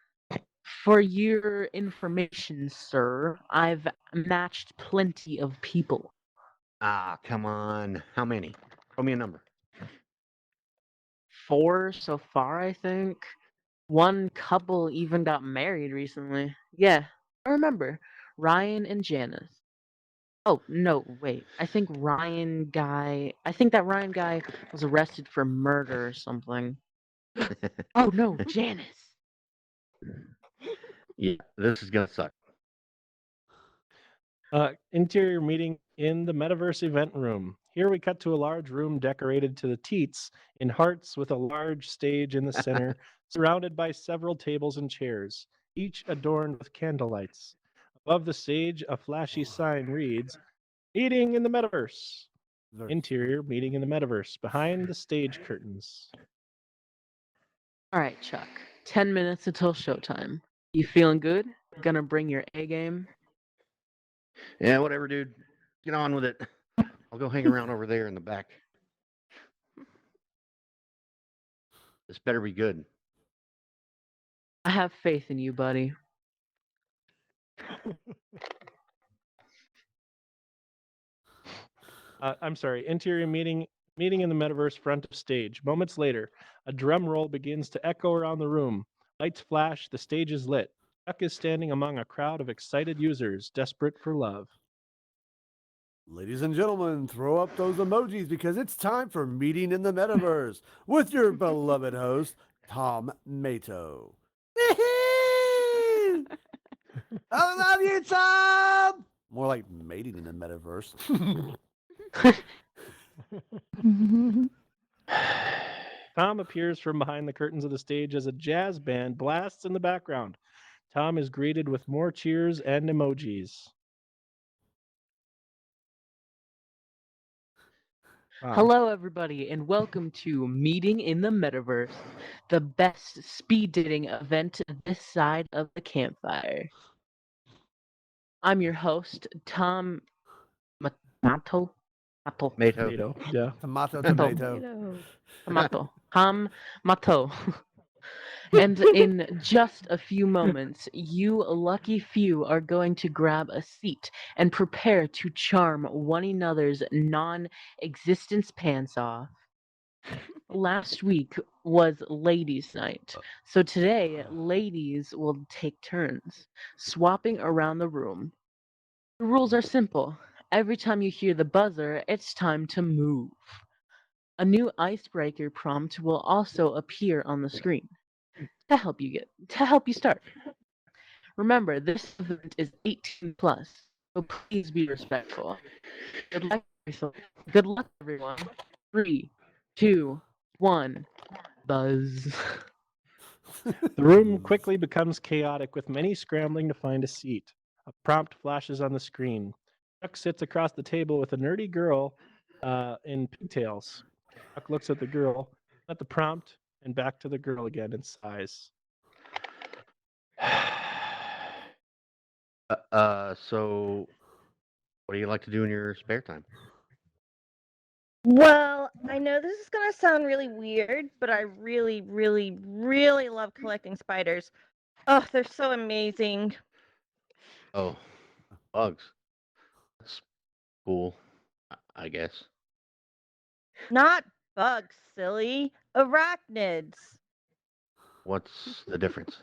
for your information, sir, I've matched plenty of people. Ah, come on. How many? Throw me a number. 4 so far, I think. One couple even got married recently. Yeah, I remember. Ryan and Janice. Oh, no, wait. I think that Ryan guy was arrested for murder or something. Oh, no, Janice. Yeah, this is gonna suck. Interior meeting in the metaverse event room. Here we cut to a large room decorated to the teats in hearts with a large stage in the center, surrounded by several tables and chairs, each adorned with candlelights. Above the stage, a flashy sign reads, Meeting in the Metaverse. Interior meeting in the Metaverse, behind the stage curtains. All right, Chuck. 10 minutes until showtime. You feeling good? Gonna bring your A game? Yeah, whatever, dude. Get on with it. I'll go hang around over there in the back. This better be good. I have faith in you, buddy. I'm sorry, interior meeting in the metaverse front of stage. Moments later, a drum roll begins to echo around the room. Lights flash, the stage is lit. Chuck is standing among a crowd of excited users, desperate for love. Ladies and gentlemen, throw up those emojis because it's time for Meeting in the Metaverse with your beloved host, Tom Mato. I love you, Tom! More like mating in the metaverse. Tom appears from behind the curtains of the stage as a jazz band blasts in the background. Tom is greeted with more cheers and emojis. Wow. Hello, everybody, and welcome to Meeting in the Metaverse, the best speed dating event this side of the campfire. I'm your host, Tom Mato. Mato. Tomato, yeah. Tomato. Tom Mato. And in just a few moments, you lucky few are going to grab a seat and prepare to charm one another's non-existence pants off. Last week was ladies' night, so today ladies will take turns, swapping around the room. The rules are simple. Every time you hear the buzzer, it's time to move. A new icebreaker prompt will also appear on the screen to help you start. Remember, this event is 18 plus, so please be respectful. Good luck, everyone. 3, 2, 1, buzz. The room quickly becomes chaotic with many scrambling to find a seat. A prompt flashes on the screen. Chuck sits across the table with a nerdy girl in pigtails. Chuck looks at the girl, at the prompt, and back to the girl again and sighs. So what do you like to do in your spare time? Well, I know this is gonna sound really weird, but I really, really, really love collecting spiders. Oh, they're so amazing. Oh, bugs. That's cool, I guess. Not bugs, silly. Arachnids. What's the difference?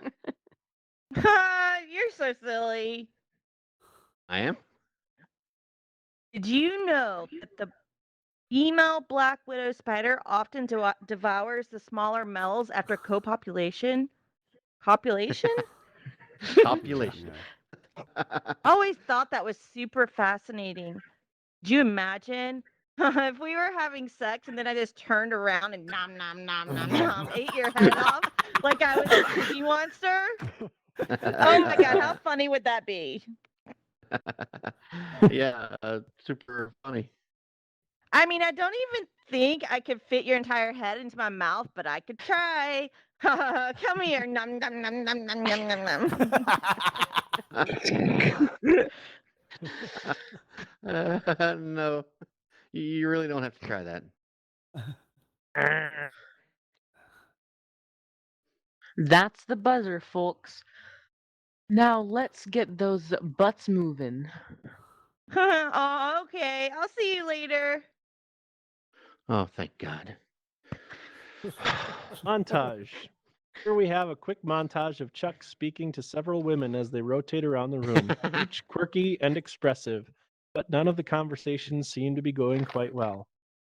Ha! You're so silly. I am? Did you know that the female black widow spider often devours the smaller males after copulation? Copulation? Population. Always thought that was super fascinating. Do you imagine if we were having sex and then I just turned around and nom nom nom nom nom ate your head off like I was a cookie monster? Oh my god, how funny would that be? Yeah, super funny. I mean, I don't even think I could fit your entire head into my mouth, but I could try. Come here, nom nom nom nom nom nom nom nom. No, you really don't have to try that. That's the buzzer, folks. Now let's get those butts moving. Oh, okay. I'll see you later. Oh, thank God. Montage. Here we have a quick montage of Chuck speaking to several women as they rotate around the room, each quirky and expressive, but none of the conversations seem to be going quite well.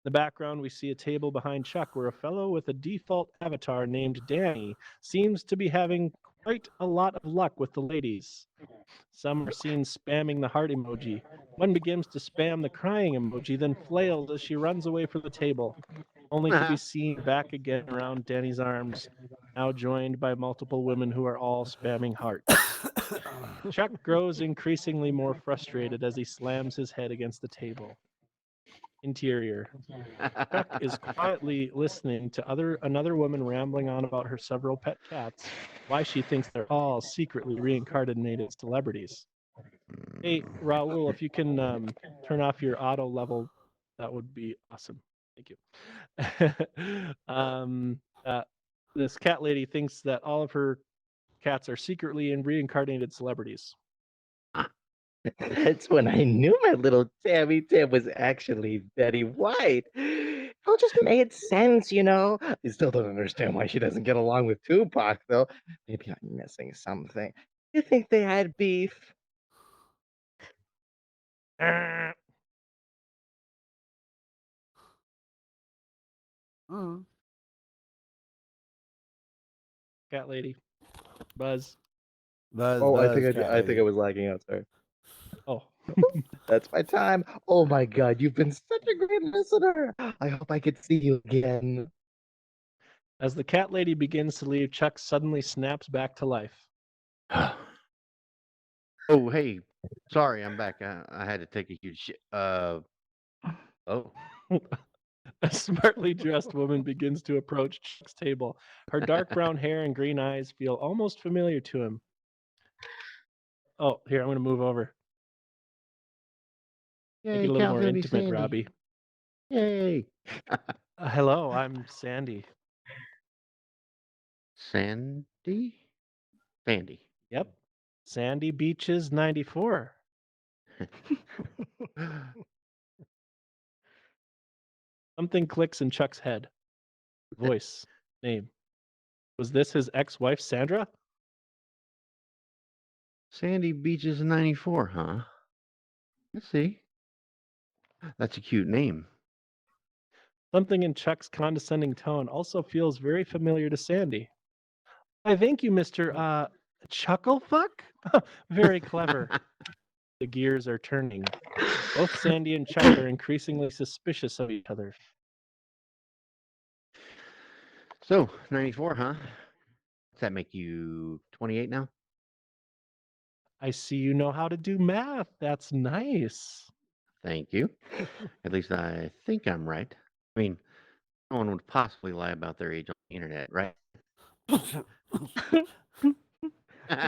In the background, we see a table behind Chuck where a fellow with a default avatar named Danny seems to be having quite a lot of luck with the ladies. Some are seen spamming the heart emoji. One begins to spam the crying emoji, then flails as she runs away from the table, only to be seen back again around Danny's arms, now joined by multiple women who are all spamming hearts. Chuck grows increasingly more frustrated as he slams his head against the table. Interior. Chuck is quietly listening to another woman rambling on about her several pet cats, why she thinks they're all secretly reincarnated celebrities. Hey, Raul, if you can turn off your auto level, that would be awesome. Thank you. This cat lady thinks that all of her cats are secretly reincarnated celebrities. That's when I knew my little Tammy Tim was actually Betty White. It all just made sense, you know. I still don't understand why she doesn't get along with Tupac, though. Maybe I'm missing something. You think they had beef? Mm. Cat lady. Buzz. Buzz, Oh, Buzz, I cat think I lady. was lagging out. Sorry. Oh. That's my time. Oh my God, you've been such a great listener. I hope I could see you again. As the cat lady begins to leave, Chuck suddenly snaps back to life. Oh, hey. Sorry, I'm back. I had to take a huge shit. Oh. A smartly dressed woman begins to approach Chuck's table. Her dark brown hair and green eyes feel almost familiar to him. Oh, here, I'm going to move over. Make it Yay, a little more Cowboy intimate, Sandy. Robbie. Yay. Hello, I'm Sandy. Sandy? Sandy. Yep. Sandy Beaches 94. Something clicks in Chuck's head. Voice. Name. Was this his ex-wife, Sandra? Sandy Beaches 94, huh? Let's see. That's a cute name. Something in Chuck's condescending tone also feels very familiar to Sandy. I thank you, Mr. Chucklefuck. Very clever. The gears are turning. Both Sandy and Chuck are increasingly suspicious of each other. So, 94, huh? Does that make you 28 now? I see you know how to do math. That's nice. Thank you. At least I think I'm right. I mean, no one would possibly lie about their age on the internet, right?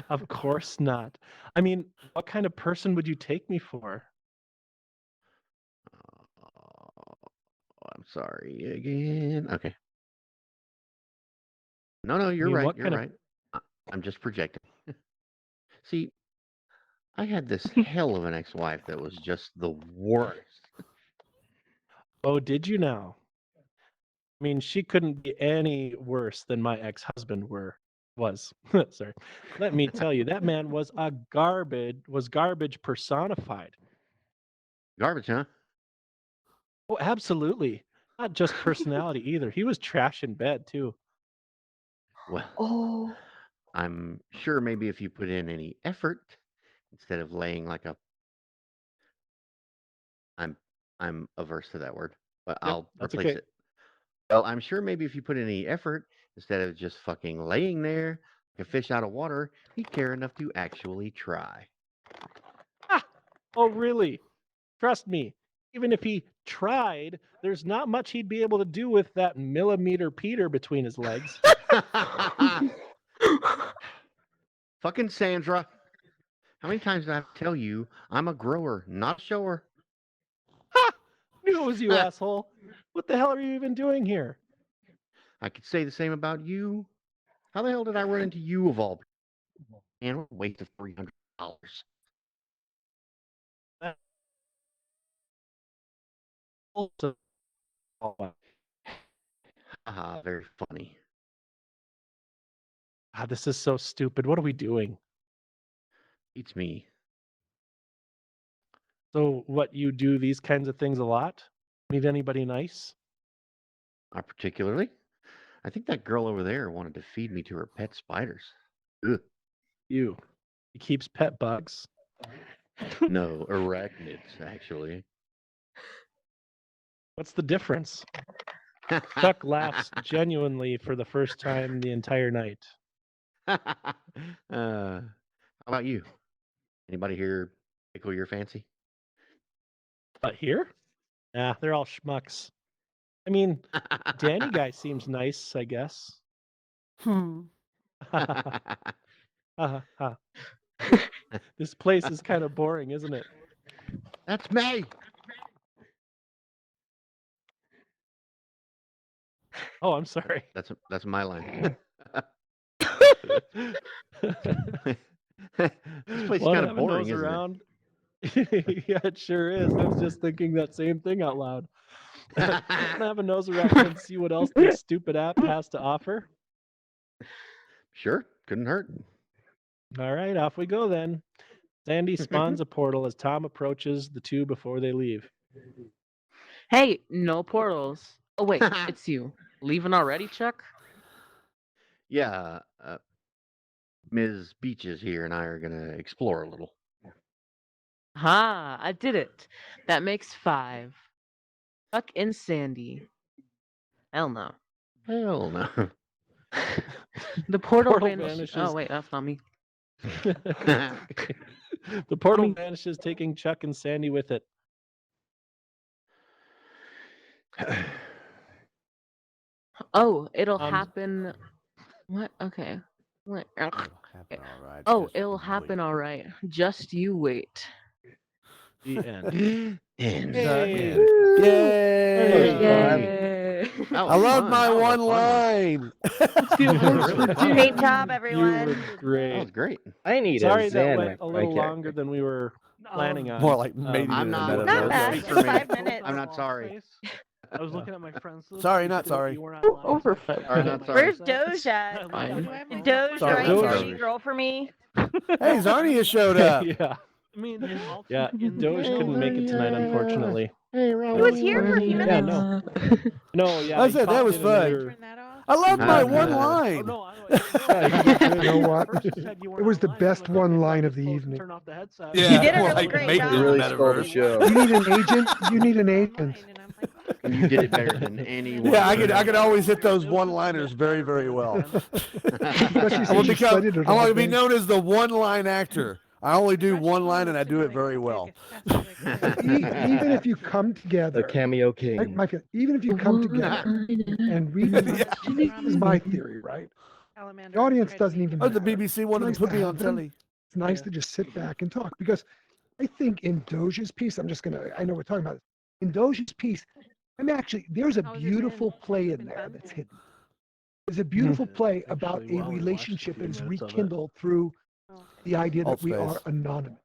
Of course not. I mean, what kind of person would you take me for? Oh, I'm sorry again. Okay. No, you're mean, right. what You're kind of- right. I'm just projecting. See, I had this hell of an ex-wife that was just the worst. Oh, did you now? I mean, she couldn't be any worse than my ex-husband was. Sorry. Let me tell you, that man was garbage personified. Garbage, huh? Oh, absolutely. Not just personality either. He was trash in bed too. Well, Oh. I'm sure maybe if you put in any effort instead of laying like a I'm averse to that word, but Yep, I'll that's replace okay. it. Well, I'm sure maybe if you put in any effort instead of just fucking laying there like a fish out of water, he'd care enough to actually try. Oh, really? Trust me. Even if he tried, there's not much he'd be able to do with that millimeter Peter between his legs. Fucking Sandra. How many times do I have to tell you I'm a grower, not a shower? Ha! Knew it was you, asshole. What the hell are you even doing here? I could say the same about you. How the hell did I run into you of all people? Man, what a waste of $300. Also, Haha, very funny. God, this is so stupid. What are we doing? Beats me. So, what, you do these kinds of things a lot? Meet anybody nice? Not particularly. I think that girl over there wanted to feed me to her pet spiders. Ugh. You. He keeps pet bugs. No, arachnids, actually. What's the difference? Chuck laughs genuinely for the first time the entire night. How about you? Anybody here tickle your fancy? But here? Nah, they're all schmucks. I mean, Danny guy seems nice, I guess. This place is kind of boring, isn't it? That's me. Oh, I'm sorry. That's my line. This place is Well, kind of having boring, those isn't around. Yeah, it sure is. I was just thinking that same thing out loud. Have a nose around and see what else this stupid app has to offer. Sure, couldn't hurt. All right, off we go then. Sandy spawns a portal as Tom approaches the two before they leave. Hey, no portals. Oh wait, it's you. Leaving already, Chuck? Yeah, Ms. Beaches here and I are gonna explore a little. Ha! I did it. That makes 5. Chuck and Sandy. Hell no. Hell no. The portal, Portal vanishes. vanishes. Oh wait, that's not me. The portal vanishes, taking Chuck and Sandy with it. Oh, it'll Um, happen. What? Okay. What? It'll happen all right. Oh, Just it'll you happen wait. all right. Just you wait. The end. And Yay. Yay! Yay! That I was love fun. my That was a one fun line. Really fun. Great job, You everyone. were That great. was great. I need Sorry a that Xanax went a for my little character. longer than we were planning on. More like mating I'm in the not- Not metaverse. bad. Speak Just for me. 5 minutes. I'm not sorry. I was looking at my friends list. Sorry, you not said sorry. You weren't online, so I Overfed. Sorry, not sorry. Where's Doge at? Fine. Doge, Sorry, right? sorry. Pretty girl for me. Hey, Zarnia showed up. Yeah, I mean, in yeah. alternate Doge couldn't make it tonight, unfortunately. He was here for a few Yeah, minutes. no. No, yeah. I he said that popped was in and fun. later. I love my Uh, one uh, Oh, line. no, You know what? It was the best one line of the evening. Turn off the headset. Yeah, You did a more really like great mating job. in the Really stole the metaverse. show. You need an agent. You need an agent. And you did it better than anyone. Yeah, I could always hit those one-liners very, very well. Especially I since want you studied it I all want to be day. known as the one-line actor. I only do one line and I do it very well. Even if you come The together, cameo king. even if you come together and read, this is my theory, right? The audience doesn't even Oh, the matter. BBC wanted to put me on telly. It's nice to just sit back and talk because I think in Doge's piece, I know we're talking about it. In Doge's piece, there's a beautiful play in there that's hidden. There's a beautiful play about Actually, a we only watched a relationship few that is minutes of it. rekindled through the idea that Alt we space. are anonymous,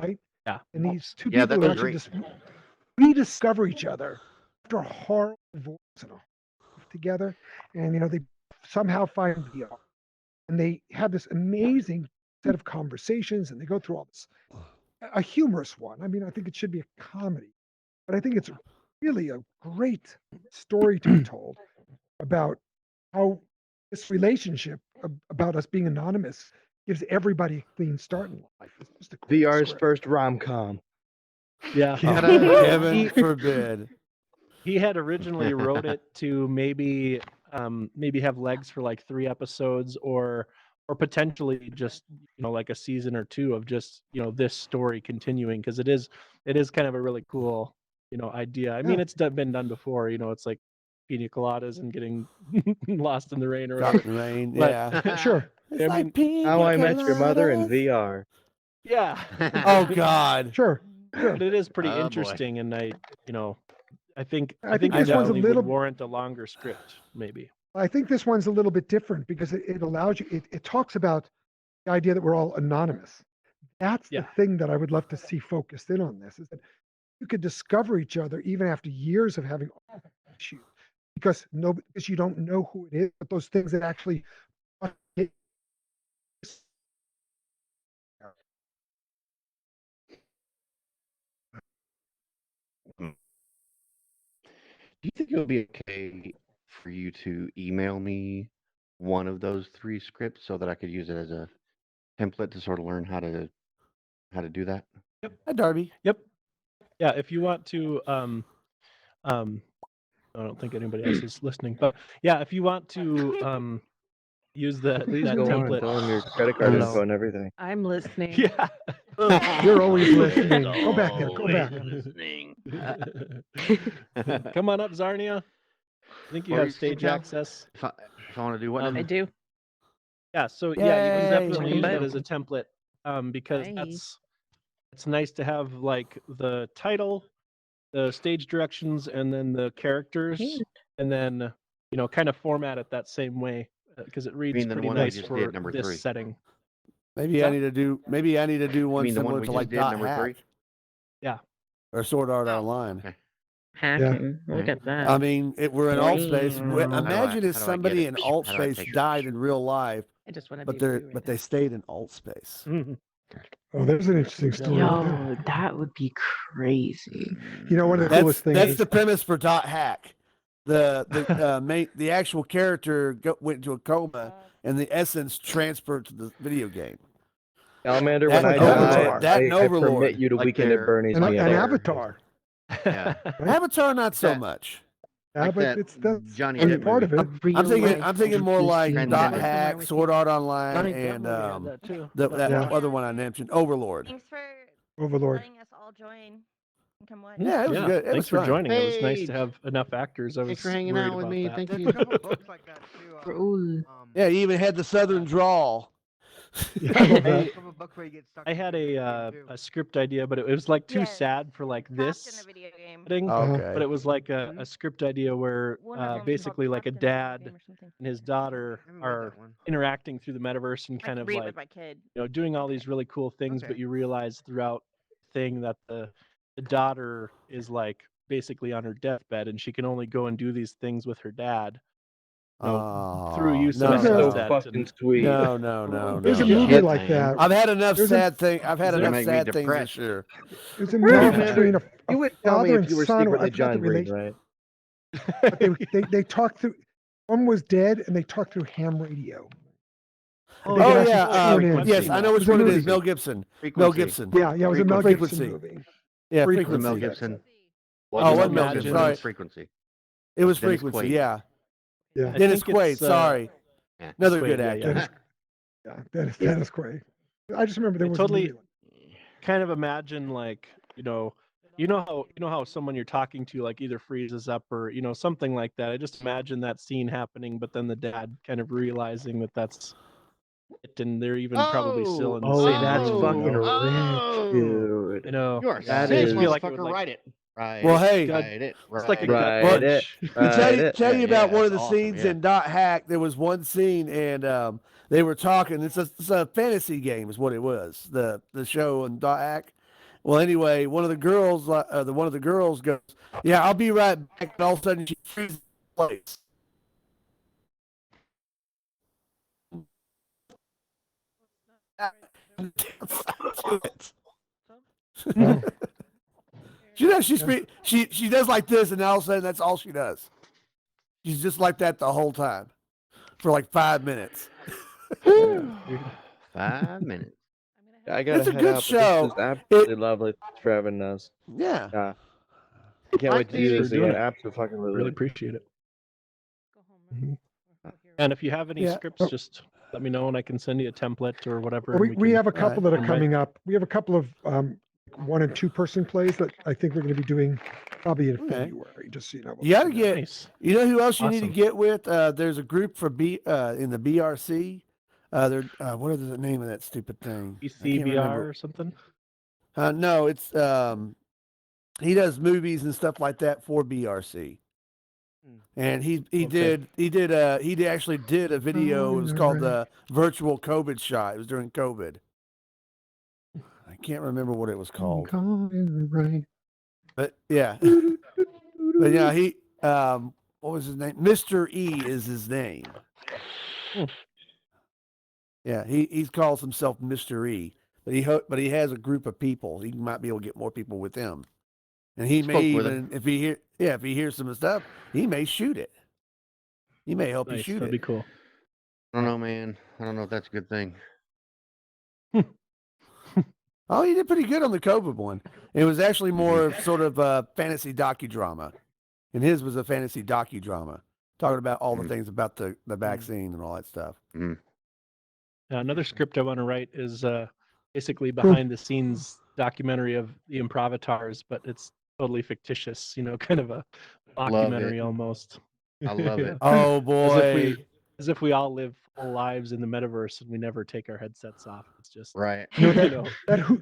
right? Yeah. And these two Yeah, people that who was actually great. just rediscover each other after a horrible divorce and all together, and they somehow find VR, and they have this amazing set of conversations, and they go through all this, a humorous one. I mean, I think it should be a comedy, but I think it's really a great story to be told about how this relationship about us being anonymous gives everybody a clean start in life. It's just a great VR's script. first rom-com. Yeah. Heaven forbid. He had originally wrote it to maybe have legs for like 3 episodes or potentially just like a season or 2 of just this story continuing, because it is kind of a really cool idea. I mean, Yeah. it's been done before. It's like pina coladas and getting lost in the rain or Drop whatever. the rain. But- Yeah. Sure. It's I like mean, How I Met Your Mother in pina VR. Yeah. Oh God. Sure. But it is pretty Oh, boy. interesting, and I think I think this it one's a definitely little- would warrant a longer script, maybe. I think this one's a little bit different because it allows you, it talks about the idea that we're all anonymous. That's Yeah. the thing that I would love to see focused in on this, is that you could discover each other even after years of having issues because you don't know who it is, but those things that actually Do you think it would be okay for you to email me one of those 3 scripts so that I could use it as a template to sort of learn how to do that? Hi, Darby. Yep. Yeah, if you want to, I don't think anybody else is listening, but yeah, if you want to use that Please that go on, template. tell them your credit card Hello. info and everything. I'm listening. Yeah. you're always listening. Go back there. Go back. Come on up, Zarnia. I think you What were have you saying, stage Cal? access. If I want to do what? Um, now? I do. Yeah, so yeah, you Yay. can definitely use that Boom. as a template because Nice. it's nice to have like the title, the stage directions, and then the characters, Cute. and then kind of format it that same way because it reads mean the pretty one we nice just for did, number this 3? setting. Maybe I need to do one mean the one similar we to just like did, Dot number Hack 3? Yeah. or Sword Art Online. Okay. Hacking. Look at that. I mean, we're in alt space. Damn. Imagine if how do I get somebody it? in alt How do I space take it? died in real life, I just want to but they stayed in alt space. Oh, there's an interesting story. Yo, that would be crazy. You know, one of the coolest things That's is the premise for Dot Hack. The actual character went into a coma, and the essence transferred to the video game. Salamander, That when I and die, Overlord. That and I Overlord. permit you to Like weekend at their- Bernie's an me uh, there. Avatar. Yeah. Avatar, not so That- much. Yeah, Like but that that's Johnny only Depp part of movie. it. I'm thinking more like Transcendent. Dot Right Hack, with Sword Art Online, Johnny Depp and movie had that too. that Yeah. other one I mentioned, Overlord. Thanks for Overlord. letting us all join and come watch. Yeah, it was good. It Thanks was for fun. joining. It was nice Paige. to have enough actors. I was Thanks for hanging worried out with about me. that. Thank There's you. a couple books like that too. Ooh. Yeah, you even had the Southern drawl. Yeah, I love that. Some of the books where you get stuck I in had the video a game, too. script idea, but it was like too Yes. sad for like Trapped in this a video game. setting. Okay. But it was like a script idea where One of them called basically like a Trapped in video dad game or something. and his daughter I haven't read are that one. interacting through the metaverse and I kind could of read like with my kid. doing all these really cool things, but Okay. you realize throughout the thing that the daughter is like basically on her deathbed and she can only go and do these things with her dad through use no, of There's a a- So headset. fucking sweet. no. There's a Yeah. movie Shit, like man. that. I've had enough There's a- sad thing. I've had Gonna enough make me sad things this depressed. year. There's a movie between a You would tell me father if and you were son. secretly I forgot John the Green, relation- right? but they talked through. One was dead, and they talked through ham radio. Oh, They could actually yeah. tune in. Yes, I know which It's a one it is. movie. Mel Gibson. Mel Frequency. Gibson. Yeah, it was a Mel Frequency. Gibson movie. Yeah, Frequency. frequency. Mel Gibson. Oh, what Mel Gibson, Gibson. Sorry. Frequency. It was Dennis frequency. Quaid. Yeah. Yeah, I Dennis think Quaid. it's, Sorry. Yeah. Another Quaid, good yeah, actor. yeah. Dennis Quaid. I just remember there I was totally- a movie. Kind of imagine like you know how someone you're talking to like either freezes up or something like that. I just imagine that scene happening, but then the dad kind of realizing that that's it, and they're even probably still in the Oh, same that's room. fucking Oh. rich, dude. You know, You are That sick, is- feel like it would, motherfucker. like- Write it. Right. Well, hey. God, Write it. it's like a Right. gut it. punch. Tell you Yeah, about yeah, one of the that's awesome, scenes yeah. in Dot Hack. There was one scene, and they were talking. It's a fantasy game, is what it was. The show in Dot Hack. Well, anyway, one of the girls goes, "Yeah, I'll be right back." And all of a sudden, she freezes the place. She does. She does like this, and all of a sudden, that's all she does. She's just like that the whole time, for like 5 minutes. 5 minutes. I gotta It's a head good out, but show. This is absolutely lovely. Thanks for having us. Yeah. Yeah. I can't wait to Thanks do for this doing again. it. Absolutely. Really appreciate it. And if you have any Yeah. scripts, just let me know and I can send you a template or whatever. Well, and we can- have a couple that are Alright. coming up. We have a couple of 1 and 2 person plays that I think we're going to be doing probably in Okay. February. Just so you know. You gotta get. Nice. You know who else you need to Awesome. get with? There's a group for in the BRC. They're what is the name of that stupid thing? I can't ECVR remember. or something. No, it's he does movies and stuff like that for BRC. And he actually did a video. It was called the Virtual COVID Shot. It was during COVID. I can't remember what it was called. Right. But yeah, but yeah, he what was his name? Mr. E is his name. Hmm. Yeah, he calls himself Mr. E, but he has a group of people. He might be able to get more people with him, and he may Spoke with even if he hears some stuff, he may shoot it. He may help you Nice. shoot That'd it. be cool. I don't know, man. I don't know if that's a good thing. Oh, he did pretty good on the COVID one. It was actually more of sort of a fantasy docudrama, and his was a fantasy docudrama, talking about all the things about the vaccine and all that stuff. Another script I want to write is basically behind the scenes documentary of the Improvatars, but it's totally fictitious. You know, kind of a Love documentary it. almost. I love Yeah. it. Oh boy! As if we all live full lives in the metaverse and we never take our headsets off. It's just Right. You know you that know.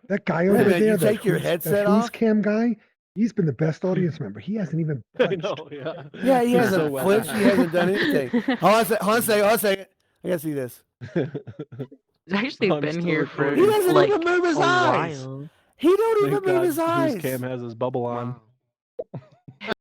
that guy Wait a over minute, there, you that take your Who's- headset that Who's off? Cam guy, he's been the best audience member. He hasn't even I budged. know, yeah. Yeah, he He's hasn't so well flinched. done. He hasn't done anything. Hold on a second. I gotta see this. He's actually Oh, I'm been still here for recording. He doesn't like even move his a eyes. while. He don't Thank even move God his eyes. Who's Cam has his bubble on. Wow.